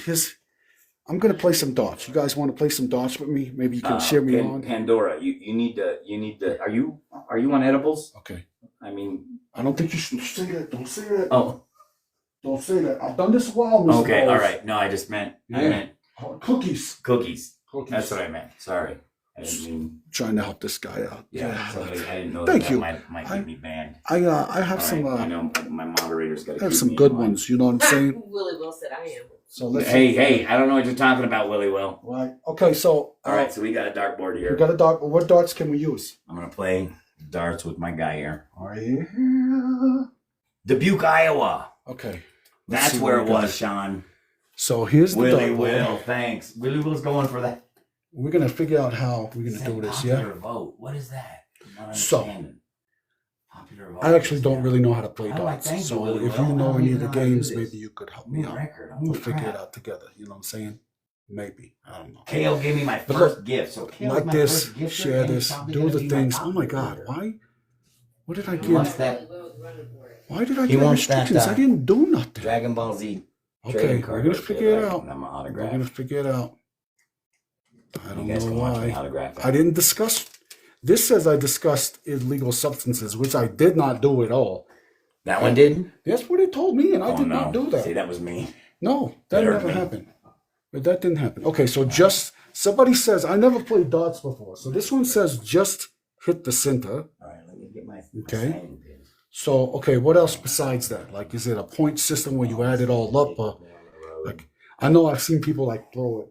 I'm gonna play some darts. You guys want to play some darts with me? Maybe you can cheer me on. Pandora, you need to. Are you on edibles? Okay. I mean, I don't think you should say that. Don't say that. oh, Don't say that. I've done this a while, Mr. okay, Bowles. all right. No, I Yeah. meant Cookies. cookies. Cookies. That's what I meant. Sorry, I didn't mean. Trying to help this guy out. Somebody, I didn't know Thank that you. might get me banned. I have All some. right, I know my moderator's got to. I have some good ones. You know what I'm saying? Willie Will said I am. So let's. Hey, I don't know what you're talking about, Willie Will. Right. Okay. So. All right, so we got a dartboard We here. got a dart. What darts can we use? I'm gonna play darts with my guy here. Oh yeah. Dubuque, Iowa. Okay. Let's That's see where what it we got. was, Sean. So here's the Willie dartboard. Will, thanks. Willie Will's going for that. We're gonna figure out how we're gonna do this. Yeah. Popular vote. What is that? I'm not So, understanding. Popular vote. I actually don't really know how to play All right, darts. thank you, So Willie if Will. you I know don't any of even the know how to do games, this. maybe you could help me New out. record. We'll Holy figure crap. it out together. You know what I'm saying? Maybe. I don't know. KO gave me my But first look, gift. So KO like my this, first gift, share and this, he's probably do gonna the be my things. Oh my popular God! voter. Why? What did I He get? wants that Willie Will was running for it. Why did I He get wants that, restrictions? I didn't do nothing. Dragon Ball Z Okay, trading we're card. gonna right figure there it that I out. can- I'm gonna We're autograph. gonna figure it out. I You don't guys know can watch me why. autograph it. I didn't discuss. This says I discussed illegal substances, which I did not do at all. That one didn't? That's what it told me, and I Oh did no. not do that. See, that was me. No, that That hurt never me. happened. But that didn't happen. Okay, so just somebody says I never played darts before. So this one says just hit the center. All right, let me get my Okay. signing pin. So okay, what else besides that? Like, is it a point system where you add it all up? Or like, I know I've seen people like throw it,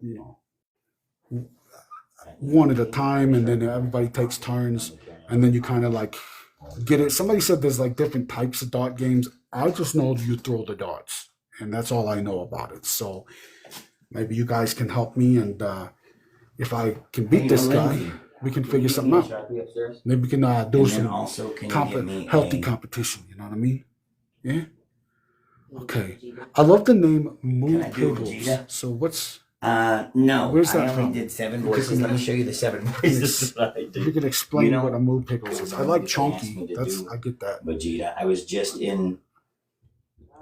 one at a time, and then everybody takes turns, and then you kind of like get it. Somebody said there's like different types of dart games. I just know you throw the darts, and that's all I know about it. So maybe you guys can help me, and if I can beat this guy, we can figure something out. Maybe we can do some healthy competition. You know what I mean? Yeah. Okay. I love the name Moo Pickles. So what's no. Where's that I only from? did 7 voices. Let me show you the 7 voices. You can explain what a Moo Pickles is. I like chunky. I get that. Vegeta. I was just in.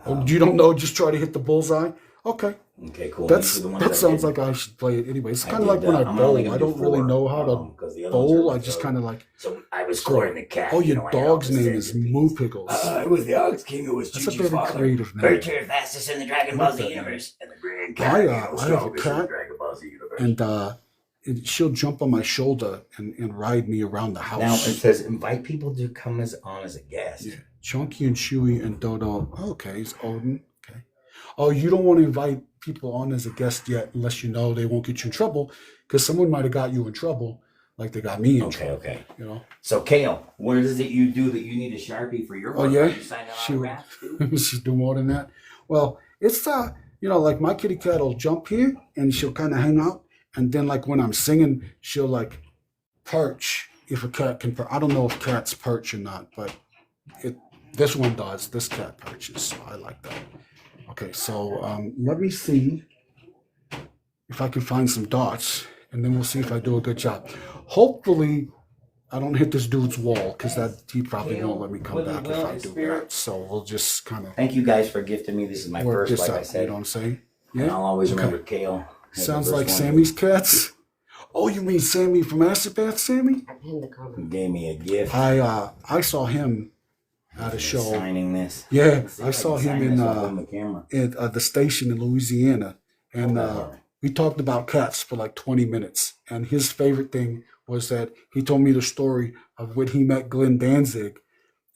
Oh, you don't know? Just try to hit the bullseye. Okay. Okay, cool. That sounds like I should play it anyway. It's kind of like when I bowl. I don't really know how to bowl. I just kind of like. So I was scoring the cat. Oh, your dog's name is Moo Pickles. It was the Ox King who was That's a Chi-Chi's very father. creative name. Very fastest in the Dragon Ball Z universe. And the Grand Cat. I have a cat, and she'll jump on my shoulder and ride me around the house. Now it says invite people to come on as a guest. Yeah. Chunky and Chewy and Dodo. Okay, it's Odin. Okay. Oh, you don't want to invite people on as a guest yet unless you know they won't get you in trouble, because someone might have got you in trouble like they got me in trouble. Okay. You know. So Kale, what is it you do that you need a Sharpie for your work? Oh yeah. You sign She do more than that. Well, it's like my kitty cat will jump here and she'll kind of hang out, and then like when I'm singing, she'll like perch. If a cat can, I don't know if cats perch or not, but this one does. This cat perches, so I like that. Okay, so let me see if I can find some dots, and then we'll see if I do a good job. Hopefully, I don't hit this dude's wall, because he probably won't let me come back if I do that. So we'll just kind of thank you guys for gifting me. This is my work first, this like out. I said. You know what I'm saying? Yeah. And I'll always remember Kale. Sounds like Sammy's cats. Oh, you mean Sammy from Acid Bath, Sammy? I pinned the comment. He gave me a gift. I saw him at a show. Signing this. Yeah, I saw him in the the station in Louisiana, and we talked about cats for like 20 minutes. And his favorite thing was that he told me the story of when he met Glenn Danzig,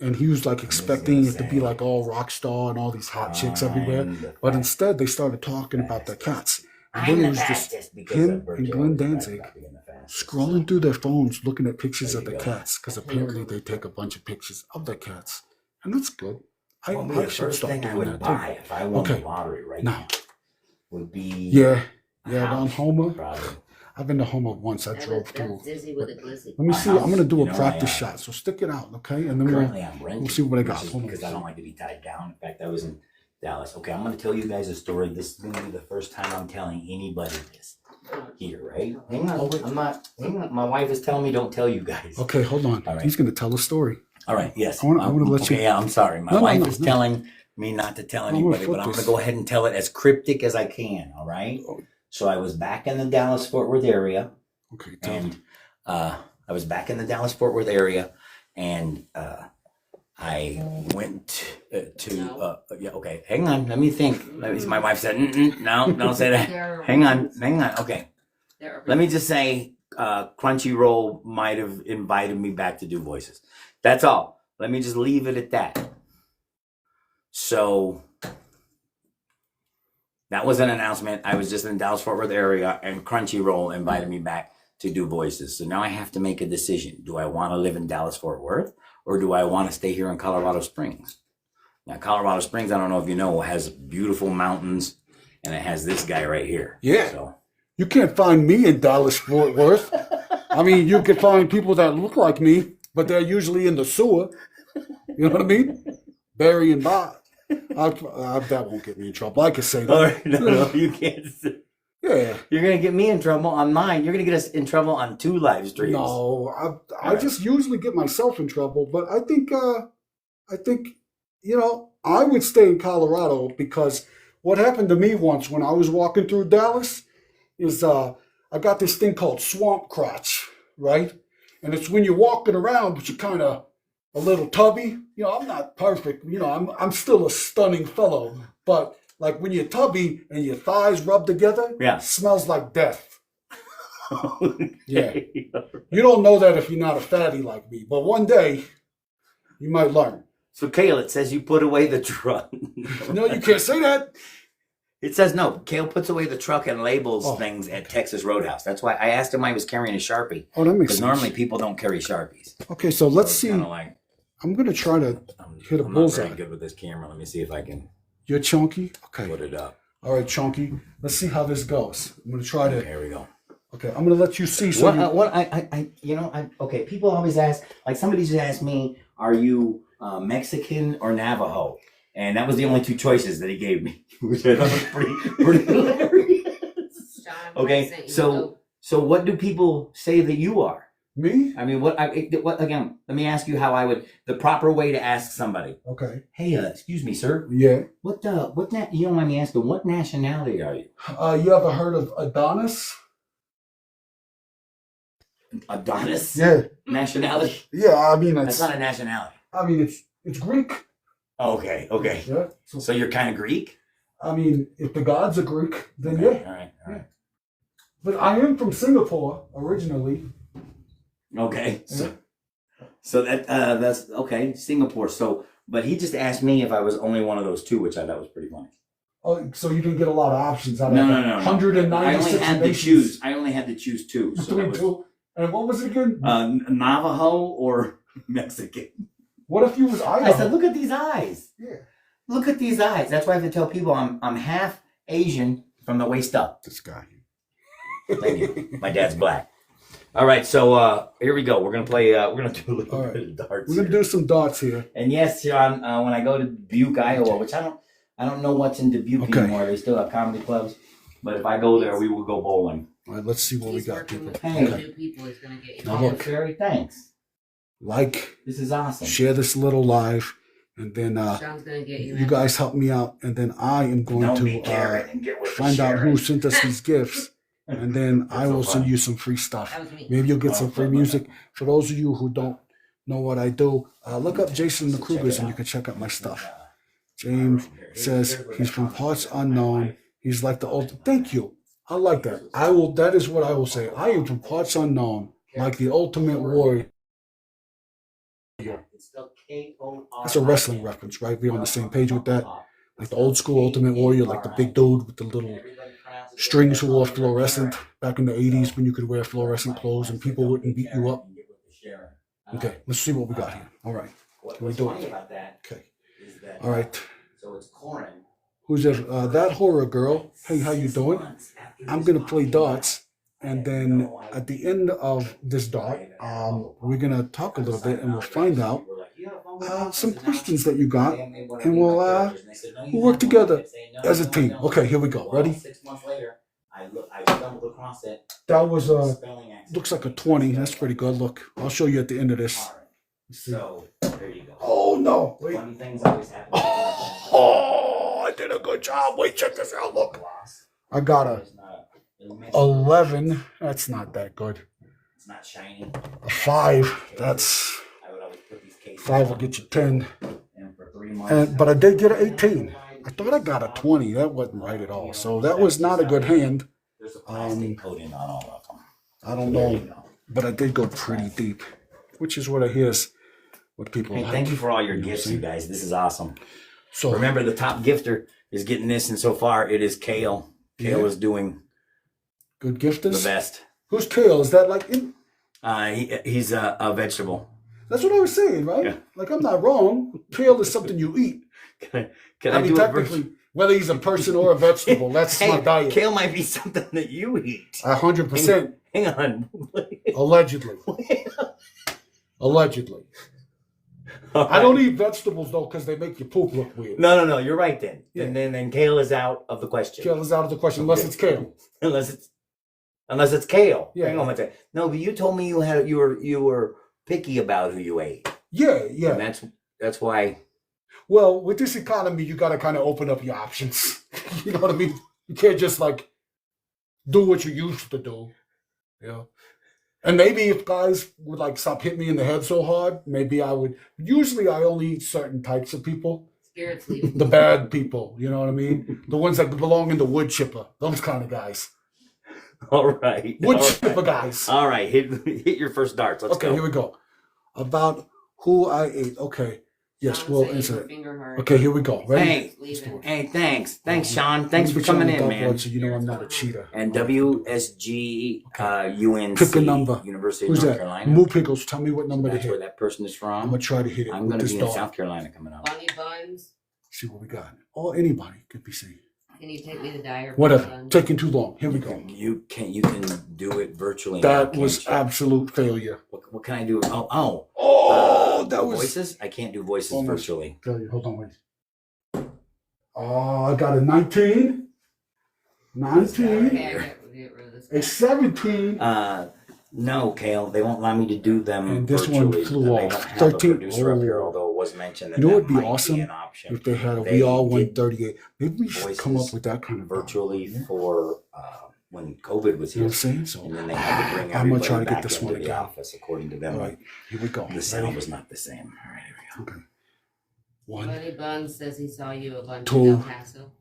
and he was like expecting it to be like all rock star and all these hot chicks everywhere, but instead they started talking about their cats. And then it was just him and Glenn Danzig scrolling through their phones, looking at pictures of the cats, because apparently they take a bunch of pictures of their cats, and that's good. I should start doing that too. If I won the lottery right now would be yeah, around Homer. I've been to Homer once. I drove through. Let me see. I'm gonna do a practice shot. So stick it out, okay? And then we'll see what I got. Because I don't like to be tied down. In fact, I was in Dallas. Okay, I'm gonna tell you guys a story. This is gonna be the first time I'm telling anybody this here, right? Hang on. I'm not. Hang on. My wife is telling me don't tell you guys. Okay, hold on. Right. He's gonna tell a story. All right. Yes. I want to let you. Yeah, I'm sorry. My wife is telling me not to tell anybody, but I'm gonna go ahead and tell it as cryptic as I can. All right. So I was back in the Dallas-Fort Worth area. Okay. And I was back in the Dallas-Fort Worth area, and I went to yeah. Okay, hang on. Let me think. My wife said, "No, don't say that." Hang on. Okay. Let me just say, Crunchyroll might have invited me back to do voices. That's all. Let me just leave it at that. So that was an announcement. I was just in the Dallas-Fort Worth area, and Crunchyroll invited me back to do voices. So now I have to make a decision. Do I want to live in Dallas-Fort Worth, or do I want to stay here in Colorado Springs? Now, Colorado Springs, I don't know if you know, has beautiful mountains, and it has this guy right here. Yeah. So you can't find me in Dallas-Fort Worth. I mean, you can find people that look like me, but they're usually in the sewer. You know what I mean? Barry and Bob. That won't get me in trouble. I can say that. All right, no, you can't. Yeah. You're going to get me in trouble on mine. You're going to get us in trouble on 2 live streams. No, I just usually get myself in trouble, but I think, I would stay in Colorado, because what happened to me once when I was walking through Dallas is I got this thing called swamp crotch, right? And it's when you're walking around, but you're kind of a little tubby. You know, I'm not perfect. You know, I'm still a stunning fellow, but like when you're tubby and your thighs rub together, it smells like death. Yeah. You don't know that if you're not a fatty like me, but one day you might learn. So, Kale, it says you put away the truck. No, you can't say that. It says no. Kale puts away the truck and labels things at Texas Roadhouse. That's why I asked him why he was carrying a Sharpie. Oh, that makes sense. Because normally people don't carry Sharpies. Okay, so let's see. Like, I'm going to try to hit a bullseye. I'm not very good with this camera. Let me see if I can. You're Chunky? Okay. Put it up. All right, Chunky. Let's see how this goes. I'm going to try to... Okay, here we go. Okay, I'm going to let you see. So Okay, people always ask, like somebody just asked me, are you Mexican or Navajo? And that was the only two choices that he gave me, which I thought was pretty hilarious. Okay, so what do people say that you are? Me? I mean, what again, let me ask you how I would, the proper way to ask somebody. Okay. Hey, excuse me, sir. Yeah. You don't mind me asking, what nationality are you? You ever heard of Adonis? Adonis? Yeah. Nationality? Yeah, I mean, That's not a nationality. I mean, it's Greek. Okay. Yeah. So you're kind of Greek? I mean, if the gods are Greek, then Okay. yeah. All right. But I am from Singapore originally. Okay. So that's okay. Singapore. But he just asked me if I was only one of those two, which I thought was pretty funny. Oh, so you didn't get a lot of options out of No. 196 I only had to nations. choose. I only had to choose two. So that was, Two. And what was it again? Navajo or Mexican. What if you was Idaho? I said, look at these eyes. Yeah. Look at these eyes. That's why I have to tell people I'm half Asian from the waist up. This guy. Thank you. My dad's black. All right, so here we go. We're gonna play. We're gonna do a little bit of darts. We're gonna do some darts here. And yes, Sean, when I go to Dubuque, Iowa, which I don't know what's in Dubuque anymore. They still have comedy clubs, but if I go there, we will go bowling. All right, let's see what we got, people. Hey. Two people is gonna get you. Now look. Terry, thanks. This is awesome. Share this little live, and then Sean's gonna get you. you guys help me out, and then I am going to find out who sent us these gifts. And then I will send you some free stuff. Maybe you'll get some free music. For those of you who don't know what I do, look up Jason the Krugers and you can check out my stuff. James says he's from parts unknown. He's like the old. Thank you. I like that. That is what I will say. I am from parts unknown, like the ultimate warrior. That's a wrestling reference, right? We're on the same page with that. Like the old school Ultimate Warrior, like the big dude with the little strings who wore fluorescent back in the 80s when you could wear fluorescent clothes and people wouldn't beat you up. Okay, let's see what we got here. All right. Can we do it? Okay. All right. Who's there? That horror girl. Hey, how you doing? I'm going to play darts. And then at the end of this dart, we're going to talk a little bit and we'll find out some questions that you got, and we'll work together as a team. Okay, here we go. Ready? 6 months later, I stumbled across it. That was looks like a 20. That's pretty good. Look, I'll show you at the end of this. So there you go. Oh no! Wait. Funny things always happen. Oh, I did a good job. Wait, check this out. Look, I got a 11. That's not that good. It's not shiny. A 5. That's 5 will get you 10. But I did get an 18. I thought I got a 20. That wasn't right at all. So that was not a good hand. There's a plastic coating on all of them. I don't know, but I did go pretty deep, which is what I hear is what people like. Thank you for all your gifts, you guys. This is awesome. So remember, the top gifter is getting this, and so far it is Kale. Kale is doing good gifters. The best. Who's Kale? Is that like in? He's a vegetable. That's what I was saying, right? Yeah. Like, I'm not wrong. Kale is something you eat. Can I mean, technically, whether he's a person or a vegetable, that's my diet. Kale might be something that you eat. 100%. Hang on. Allegedly. Allegedly. Right. I don't eat vegetables, though, because they make your poop look weird. No. You're right, then. Yeah. And then Kale is out of the question. Kale is out of the question, unless it's kale. Unless it's kale. Yeah. Hang on one second. No, but you told me you were picky about who you ate. Yeah. And that's why. Well, with this economy, you got to kind of open up your options. You know what I mean? You can't just like do what you used to do. Yeah. And maybe if guys would like stop hitting me in the head so hard, maybe I would. Usually, I only eat certain types of people. Spirits leave. The bad people. You know what I mean? The ones that belong in the wood chipper. Those kind of guys. All right. Wood chipper guys. All right. Hit your first darts. Let's go. Okay, here we go. About who I ate. Okay. Yes, we'll answer it. Okay, here we go. Ready? Hey, thanks. Thanks, Sean. Thanks for coming in, man. So you know I'm not a cheater. And WSG UNC. Pick a number. University Who's of North that? Carolina. Moo Pickles, tell me what number to That's hit. where that person is from. I'm going to try to hit it. I'm going to be in South Carolina coming up. Bunny Buns. See what we got. Or anybody could be seen. Can you take me to Dyer? Whatever. Taking too long. Here we go. You can do it virtually. That now, was can't you? absolute failure. What can I do? That was voices. I can't do voices almost virtually. failure. Hold on, wait. Oh, I got a 19. 19. Okay, I get rid of this. A 17. No, Kale, they won't allow me to do them And this virtually. one flew They off. don't have 13. a producer up here, Oh. although it was mentioned that You know that what'd be might awesome? an option. If they had a They we all did went 38. Maybe we should come voices up with that kind of virtually yeah. for when COVID was You know here. what I'm saying? So And then they had to bring I'm gonna everybody try to get back this into one the again. office, according to them. All right, here we go. The sound Ready? was not the same. All right, here we go. Okay. One. Buddy Bun says he saw you a bunch Two. in El Paso,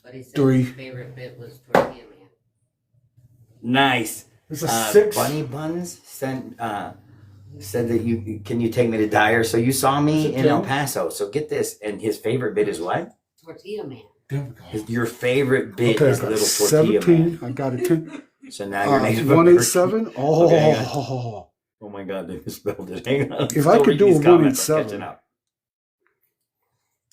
but he said Three. his favorite bit was Tortilla Man. Nice. It's a 6. Bunny Buns said that you can you take me to Dyer. So you saw me That's in El okay. Paso. So get this, and his favorite bit is what? Tortilla Man. There we go. Your favorite bit Okay, I is got little tortilla 17. man. I got a 10. So now you're Native 187. Oh, Okay, Oh my God, they misspelled it. Hang on. If I could do a These comments, I'm 187. catching up.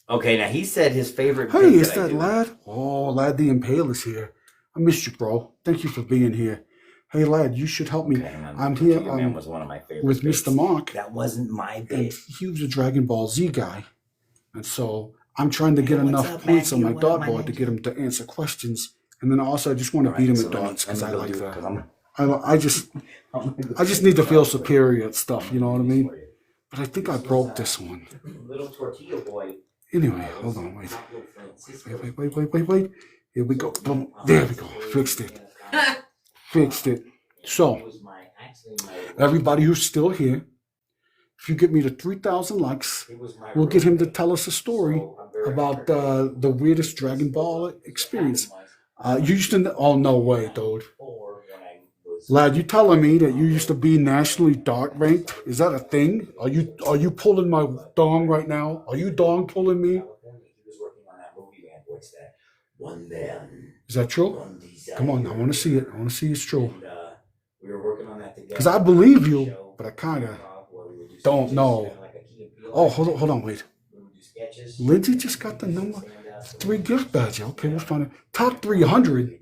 Okay, now he said his favorite. Hey, bit is I that do. Lad? Oh, Lad the Impale is here. I missed you, bro. Thank you for being here. Hey, Lad, you should help me. Okay, hang on. I'm here Tortilla Man was one of my favorite with bits. Mr. Mark, That wasn't my and bit. he was a Dragon Ball Z guy. And so I'm trying to get Hey, what's enough up, points Matthew? on my What up, my dartboard to ninja? get him to answer questions. And then also, I just want to beat him Alright, at so let me- darts because let I me go like do it, 'cause that. I'm- I just need to feel superior at stuff, you know what I mean? But I think I broke this one. Little tortilla boy. Anyway, hold on, wait. Wait. Here we go. Boom. There we go. Fixed it. Fixed it. So, everybody who's still here, if you get me to 3,000 likes, we'll get him to tell us a story about the weirdest Dragon Ball experience. You used to, oh, no way, dude. Lad, you telling me that you used to be nationally dart ranked? Is that a thing? Are you pulling my dong right now? Are you dong pulling me? Is that true? Come on, I want to see it. I want to see it's true. We were working on that together. Because I believe you, but I kind of don't know. Oh, hold on, wait. Lindsay just got the number 3 gift badge. Okay, we'll find it. Top 300.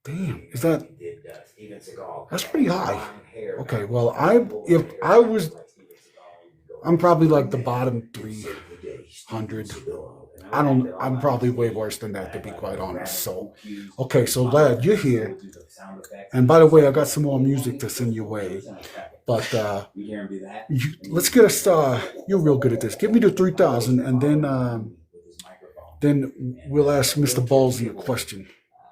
Damn, is that? That's pretty high. Okay, well, I'm probably like the bottom 300. I'm probably way worse than that, to be quite honest. So, okay, so Lad, you're here. And by the way, I got some more music to send your way. But let's get us. You're real good at this. Give me the 3,000, and then we'll ask Mr. Ballsy a question.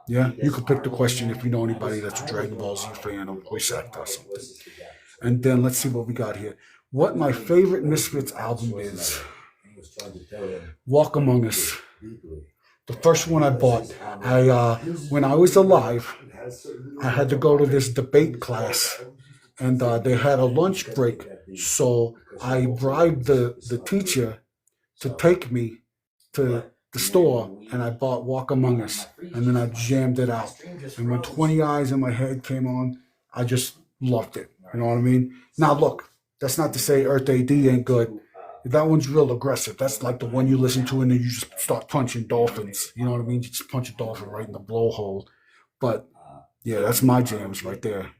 Yeah, you can pick the question if you know anybody that's a Dragon Ball Z fan or voice actor or something. And then let's see what we got here. What my favorite Misfits album is. Walk Among Us. The first one I bought. When I was alive, I had to go to this debate class, and they had a lunch break. So I bribed the teacher to take me to the store, and I bought Walk Among Us, and then I jammed it out. And when 20 Eyes in my head came on, I just loved it. You know what I mean? Now look, that's not to say Earth AD ain't good. That one's real aggressive. That's like the one you listen to and then you just start punching dolphins. You know what I mean? You just punch a dolphin right in the blowhole. But yeah, that's my jams right there.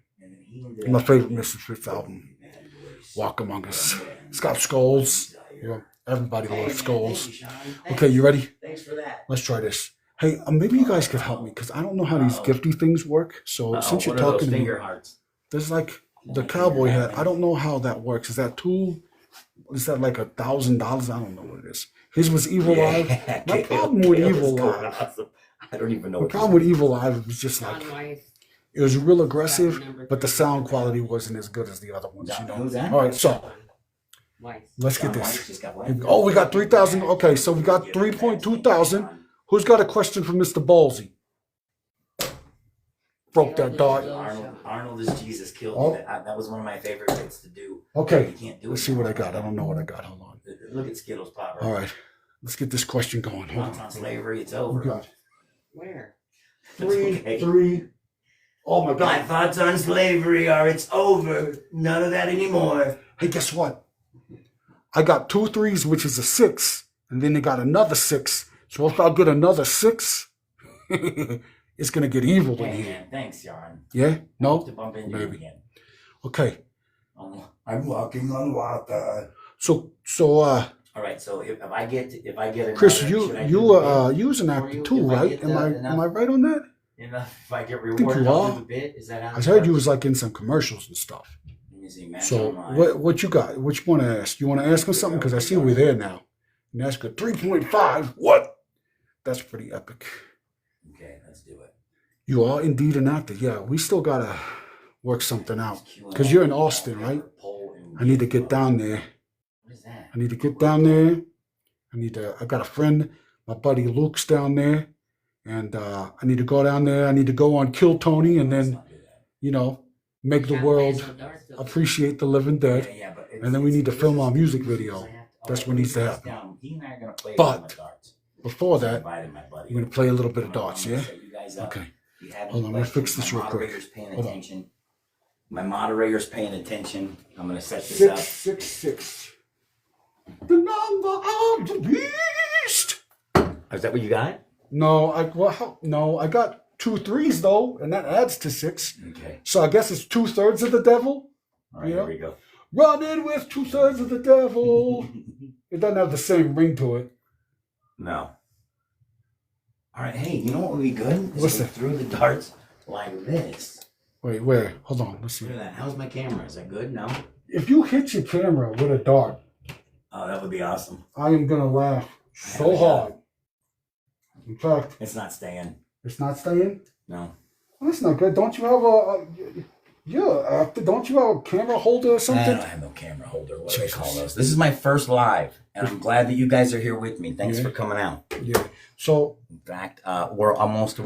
My favorite Misfits album, Walk Among Us. It's got skulls. You know, everybody loves skulls. Okay, you ready? Thanks for that. Let's try this. Hey, maybe you guys could help me because I don't know how these gifty things work. So since you're talking to me, there's like the cowboy hat. I don't know how that works. Is that like $1,000? I don't know what it is. His was Evil Live. My problem with Evil Live. I don't even know. The problem with Evil Live was just like John it was real aggressive, but the sound quality wasn't as good as the other ones. You know. Who's that? All right, so Weiss. let's get this. Oh, we got 3,000. Okay, so we got 3.2 thousand. Who's got a question for Mr. Ballsy? Broke that dart. Arnold is Jesus killed Oh. me. That was one of my favorite bits to do. Okay, You can't do let's it see what now. I got. I don't know what I got. Hold on. Look at Skittles pop. All right, let's get this question going. Hold Thoughts on on. slavery, it's We over. got Where? three. Oh my My God. thoughts on slavery are it's over. None of that anymore. Hey, guess what? I got 2 3s, which is a 6, and then they got another 6. So if I get another 6, it's gonna get evil in Hey, here. man, thanks, John. Yeah? No? To bump into you Maybe. again. Okay. I'm walking on water. So All right. So if I get another, Chris, should I you do the bit you was an for actor you too, if I right? get Am I right on that? if I get think rewarded, you I'll are. do the bit. Is that how? I heard you was like in some commercials and stuff. Let me see, Match So Online. what you got? What you want to ask? You want to ask me something? Because I see we're there now. And ask a 3.5. What? That's pretty epic. Okay, let's do it. You are indeed an actor. Yeah, we still gotta work something out. Because you're in Austin, right? I need to get down there. What is that? I need to get down there. I got a friend, my buddy Luke's down there. And I need to go down there. I need to go on Kill Tony and then, make the world appreciate the living dead. Yeah, but And then we need to film our music video. That's what needs to happen. He and I are gonna play But darts. before that, Invited my buddy. we're going to play a little bit of darts, yeah? Set you guys up. Okay. If you haven't Hold on, I'm going to played, fix this my real quick. moderator's paying Hold on. attention. My moderator's paying attention. I'm going to set this 666. The number of the beast. up. Is that what you got? No, I got 2 3s though, and that adds to 6. Okay. So I guess it's 2/3 of the devil. All right, Yeah. here we go. Running with 2/3 of the devil. It doesn't have the same ring to it. No. All right, hey, you know what would be good? What's We that? threw the darts like this. Wait, where? Hold on, let's see. Look at that. How's my camera? Is that good? No? If you hit your camera with a dart, Oh, that would be awesome. I am gonna laugh so hard. In fact, It's not staying. it's not staying. No. Well, that's not good. Don't you have don't you have a camera holder or I something? don't have no camera holder. What do they call those? This is my first live, and I'm glad that you guys are here with me. Thanks Yeah. for coming out. Yeah. So In fact, we're almost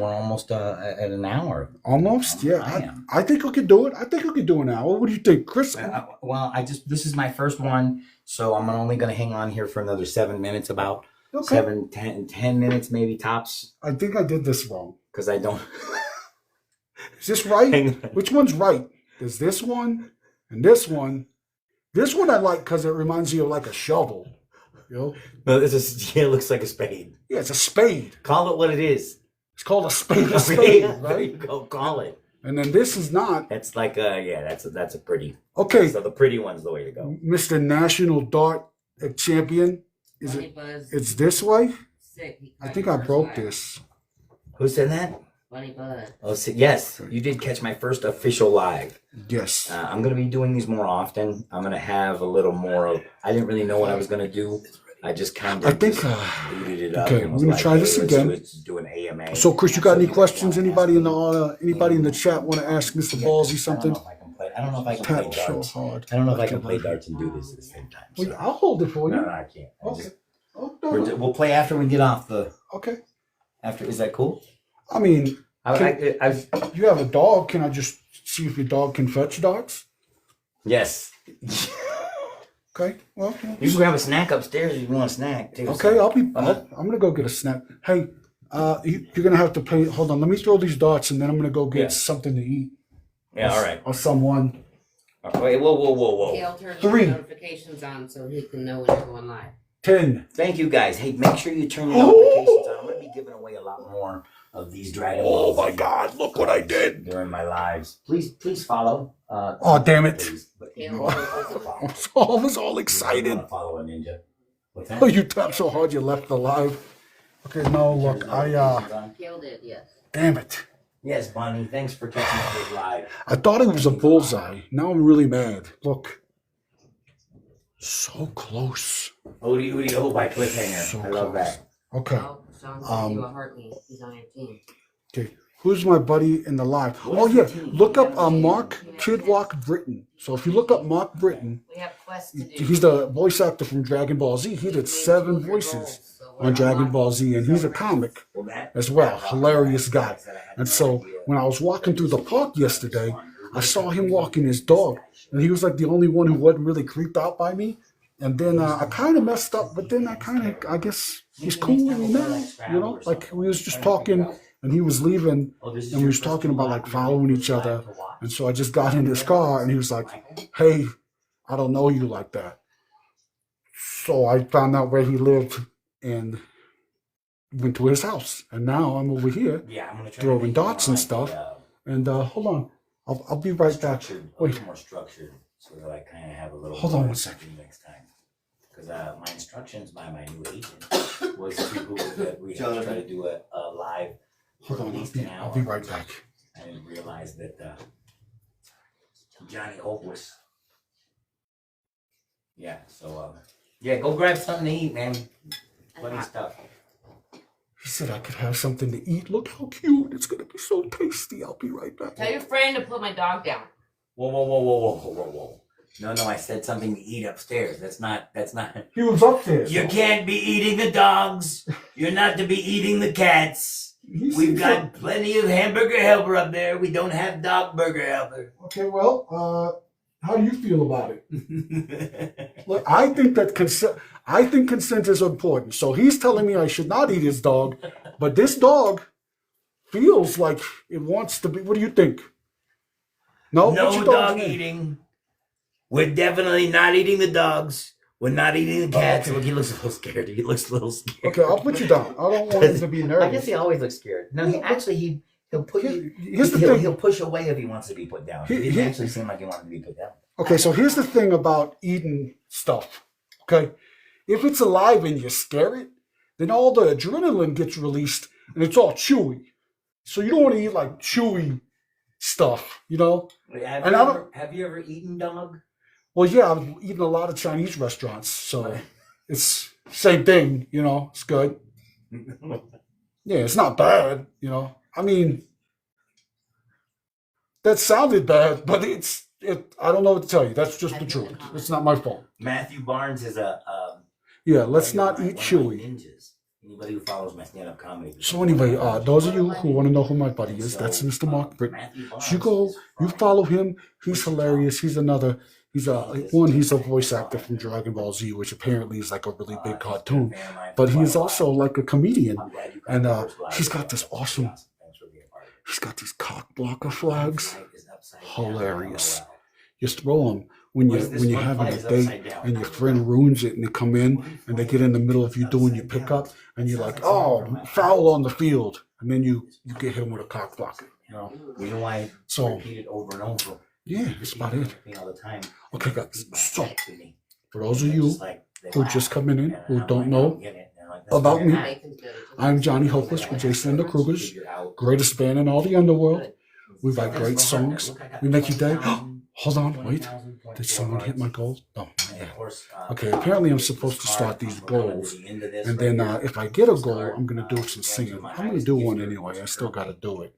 at an hour. almost, yeah. I am. I think we could do it. I think we could do an hour. What do you think, Chris? Well, this is my first one, so I'm only going to hang on here for another 7 minutes, about Okay. 10 minutes maybe tops, I think I did this wrong. because I don't. Is this right? Hang on. Which one's right? There's this one and this one. This one I like because it reminds you of like a shovel. No, it looks like a spade. Yeah, it's a spade. Call it what it is. It's called a spade. A Okay, spade, there you right? go. Call it. And then this is not. That's like that's a pretty. Okay, So the pretty one's the way to go. Mr. National Dart Champion. Is Bunny it? Buzz It's this way. sick. He I caught think your I first broke live. this. Who said that? Bunny Buzz. Oh, yes, you did catch my first official live. Yes. I'm going to be doing these more often. I'm going to have a little more of. I didn't really know what I was going to do. I just kind of. I think, booted it up. okay, and was we're gonna try this again. Let's do an AMA. So, Chris, you got any guys questions? wanna Anybody ask in me? the chat want to ask Mr. Ballsy something? I don't know if I can play Tap so darts. hard. I don't know if I can play darts and do this at the same time. Well, So. I'll hold it for you. No, I can't. Okay. Oh, no, no. We'll play after we get off the. Okay. After, is that cool? I mean, I've you have a dog. Can I just see if your dog can fetch darts? yes. Okay. Well. You can grab a snack upstairs if you want a snack too. Okay. so. I'm gonna go get a snack. Hey, you're gonna have to pay. Hold on. Let me throw these darts, and then I'm gonna go get Yeah. something to eat. Yeah. All right. Or someone. Wait. Whoa. He'll turn 3. the notifications on so he can know when you're going live. 10. Thank you guys. Hey, make sure you turn your notifications on. I'm gonna be giving away a lot more of these Dragon Oh Balls my God! Look what I did. during my lives. Please follow. Oh, damn it. Please. But if you He'll want I was all excited. to follow a ninja. What's that? Oh, you tapped so hard you left the live. Okay, no, look, Killed it, yes. damn it. Yes, Bonnie. Thanks for catching up with live. I thought it was a bullseye. Now I'm really mad. Look. So close. Odie Odie Oh by Cliffhanger. So I love close. that. Okay. Oh, Sean sent you a heart me. He's on your team. Okay. Who's my buddy in the live? Oh yeah. Look up Mark Kidwok Britten. So if you look up Mark Britten, We have quests to do. he's the voice actor from Dragon Ball Z. He did 7 voices on Dragon Ball Z, and he's a comic as well. Hilarious guy. And so when I was walking through the park yesterday, I saw him walking his dog, and he was like the only one who wasn't really creeped out by me. And then I kind of messed up, but then I guess he's cool with me now, you know? Like we was just talking, and he was leaving, and we was talking about like following each other. And so I just got in his car, and he was like, "Hey, I don't know you like that." So I found out where he lived and went to his house. And now I'm over here Yeah, I'm gonna try throwing to make darts it more and like stuff. a, And hold on, I'll be right back. structured, a Wait, little more structured, so that I kind of have a little. hold on more one second. next time. Because my instructions by my new agent was that we have to try to do a live. Hold on, release an I'll be hour. right back. I didn't realize that Johnny Hope was. Yeah, so yeah, go grab something to eat, man. Funny stuff. He said I could have something to eat. Look how cute. It's going to be so tasty. I'll be right back. Tell your friend to put my dog down. Whoa. No, I said something to eat upstairs. That's not. He was upstairs. You can't be eating the dogs. You're not to be eating the cats. We've got plenty of hamburger helper up there. We don't have dog burger helper. Okay, well, how do you feel about it? Look, I think consent is important. So he's telling me I should not eat his dog, but this dog feels like it wants to be. What do you think? No, what's No your dog's dog name? eating. We're definitely not eating the dogs. We're not eating the cats. okay. Look, he looks a little scared. He looks a little scared. Okay, I'll put you down. I don't want him to be nervous. I guess he always looks scared. No, he'll put you. Here's the thing. He'll push away if he wants to be put down. He didn't actually seem like he wanted to be put down. Okay, so here's the thing about eating stuff. Okay, if it's alive and you scare it, then all the adrenaline gets released and it's all chewy. So you don't want to eat like chewy stuff, you know? Have you ever eaten dog? Well, yeah, I've eaten a lot of Chinese restaurants, so it's same thing, you know. It's good. Yeah, it's not bad, you know. I mean, that sounded bad, but I don't know what to tell you. That's just the truth. It's not my fault. Matthew Barnes is a. Yeah, let's not eat one of my chewy. ninjas. Anybody who follows my stand-up comedy. So anyway, those of you who want to know who my buddy is, that's Mr. Mark Britton. You follow him. He's hilarious. He's a voice actor from Dragon Ball Z, which apparently is like a really big cartoon. But he's also like a comedian, and he's got these cock blocker flags. Hilarious. Just throw them when you're having a date and your friend ruins it and they come in and they get in the middle of you doing your pickup and you're like, oh, foul on the field, and then you get hit with a cock blocker. You know. You know why? So Repeat it over and over. yeah, that's about it. All the time. Okay, guys. So for those of you who are just coming in, who don't know about me, I'm Johnny Hopeless with Jason and the Krugers, greatest band in all the underworld. We write great songs. We make you day. Hold on, wait. Did someone hit my goal? No. Yeah. Okay, apparently I'm supposed to start these goals. And then if I get a goal, I'm going to do some singing. I'm going to do one anyway. I still got to do it.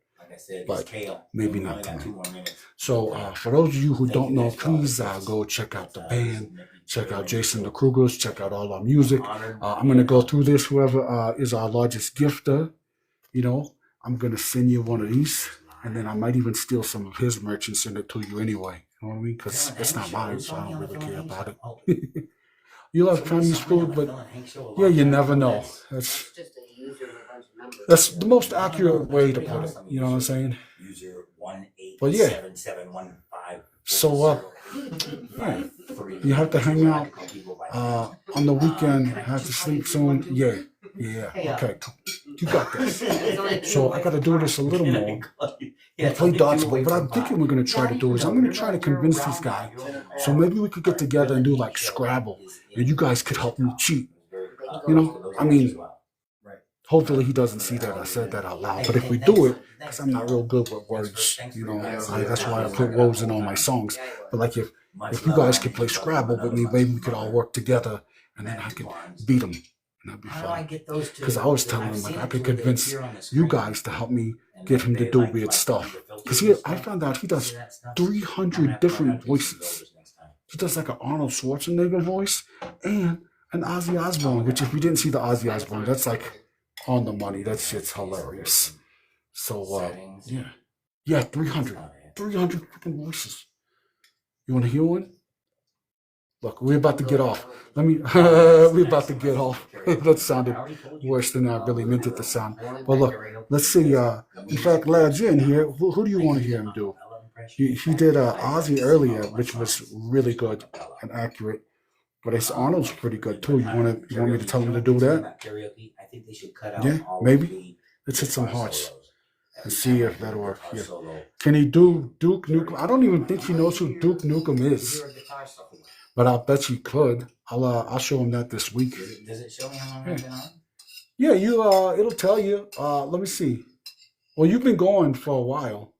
But maybe not tonight. So for those of you who don't know, please go check out the band. Check out Jason the Krugers. Check out all our music. I'm going to go through this. Whoever is our largest gifter, you know, I'm going to send you one of these. And then I might even steal some of his merch and send it to you anyway. You know what I mean? Because it's not mine, so I don't really care about it. You love Chinese food, but yeah, you never know. That's the most accurate way to put it. You know what I'm saying? But yeah. So yeah, you have to hang out on the weekend. Have to sleep soon. Yeah. Okay. You got this. So I got to do this a little more. We play dodgeball. What I'm thinking we're going to try to do is I'm going to try to convince this guy. So maybe we could get together and do like Scrabble, and you guys could help me cheat. You know, I mean, hopefully he doesn't see that I said that out loud. But if we do it, because I'm not real good with words, you know, that's why I put words in all my songs. But like if you guys could play Scrabble with me, maybe we could all work together, and then I could beat him. And that'd be fun. Because I was telling him, like, I could convince you guys to help me get him to do weird stuff. Because I found out he does 300 different voices. He does like an Arnold Schwarzenegger voice and an Ozzy Osbourne, which if you didn't see the Ozzy Osbourne, that's like on the money. That shit's hilarious. So, yeah, 300 freaking voices. You want to hear one? Look, we're about to get off. We're about to get off. That sounded worse than I really meant it to sound. But look, let's see. In fact, lads, you're in here. Who do you want to hear him do? He did Ozzy earlier, which was really good and accurate. But it's Arnold's pretty good too. You want me to tell him to do that? Karaoke. I think they should cut out Yeah, all maybe. of the Let's hit some guitar hearts solos. and see if that'll work. Guitar Yeah. solo. Can he do Duke Nukem? I don't even think he knows who Duke Nukem is, Hear a guitar solo. but I bet he could. I'll show him that this week. Does it show me how long I've been on? Yeah, it'll tell you. Let me see. Well, you've been going for a while.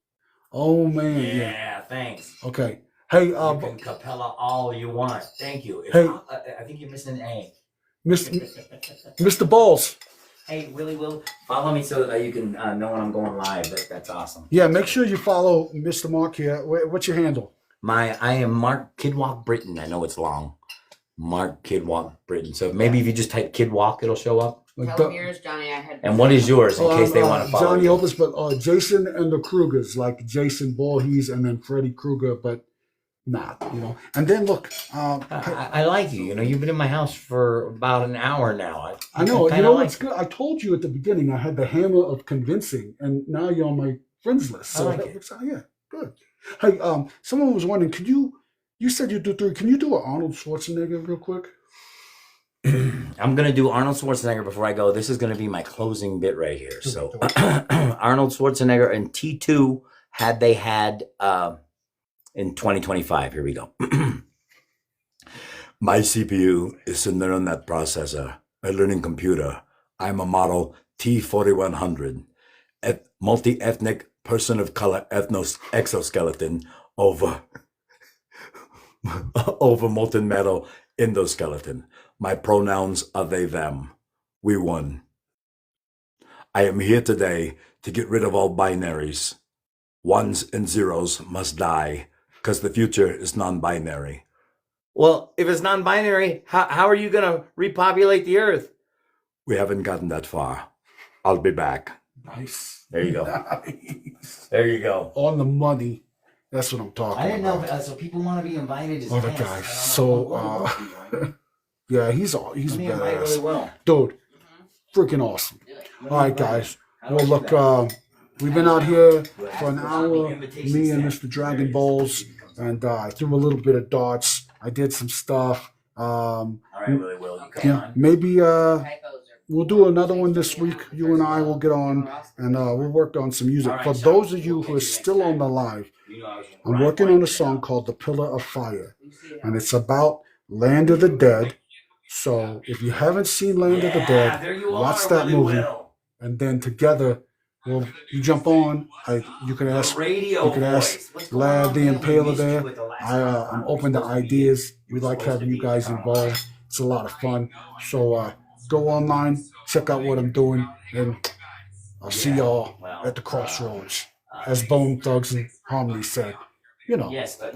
Oh man, yeah. Yeah, thanks. Okay. Hey, You can capella all you want. Thank you. Hey. I think you're missing an A. Mr. Balls. Hey, Willie, follow me so that you can know when I'm going live. That's awesome. Yeah, make sure you follow Mr. Mark here. What's your handle? I am Mark Kidwok Britten. I know it's long. Mark Kidwok Britten. So maybe if you just type Kidwok, it'll show up. Tell them yours, Johnny. I had. And what is yours in case they want to follow Johnny you? Opus, but Jason and the Krugers, like Jason Voorhees and then Freddy Krueger, but not, And then look, I like you. You've been in my house for about an hour now. I know. What's good? I told you at the beginning I had the hammer of convincing, and now you're on my friends list. So I like it. Yeah, good. Hey, someone was wondering, you said you do 3. Can you do an Arnold Schwarzenegger real quick? I'm going to do Arnold Schwarzenegger before I go. This is going to be my closing bit right here. So Arnold Schwarzenegger and T2 had in 2025. Here we go. My CPU is a neural net processor, a learning computer. I'm a model T4100, multi-ethnic person of color exoskeleton over molten metal endoskeleton. My pronouns are they, them. We won. I am here today to get rid of all binaries. Ones and zeros must die because the future is non-binary. Well, if it's non-binary, how are you going to repopulate the earth? We haven't gotten that far. I'll be back. Nice. There you go. Nice. There you go. On the money. That's what I'm talking about. I didn't know. So people want to be invited as Other guests. guys. So, yeah, he's badass. Well. Dude, freaking awesome. All right, guys. Well, look, we've been out here for an hour, me and Mr. Dragon Balls, and I threw a little bit of darts. I did some stuff. All right, Willie, Will, you come on. Maybe we'll do another one this week. You and I will get on, and we'll work on some music. For those of you who are still on the live, I'm working on a song called The Pillar of Fire, and it's about Land of the Dead. So if you haven't seen Land of the Dead, watch that movie, and then together, you jump on. You can ask Lad the Impaler there. I'm open to ideas. We like having you guys involved. It's a lot of fun. So go online, check out what I'm doing, and I'll see y'all at the crossroads, as Bone Thugs and Harmony said. Yes, but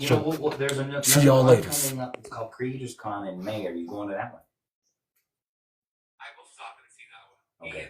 there's another. See y'all later. It's called Creators Con in May. Are you going to that one? I will stop and see that one. Okay.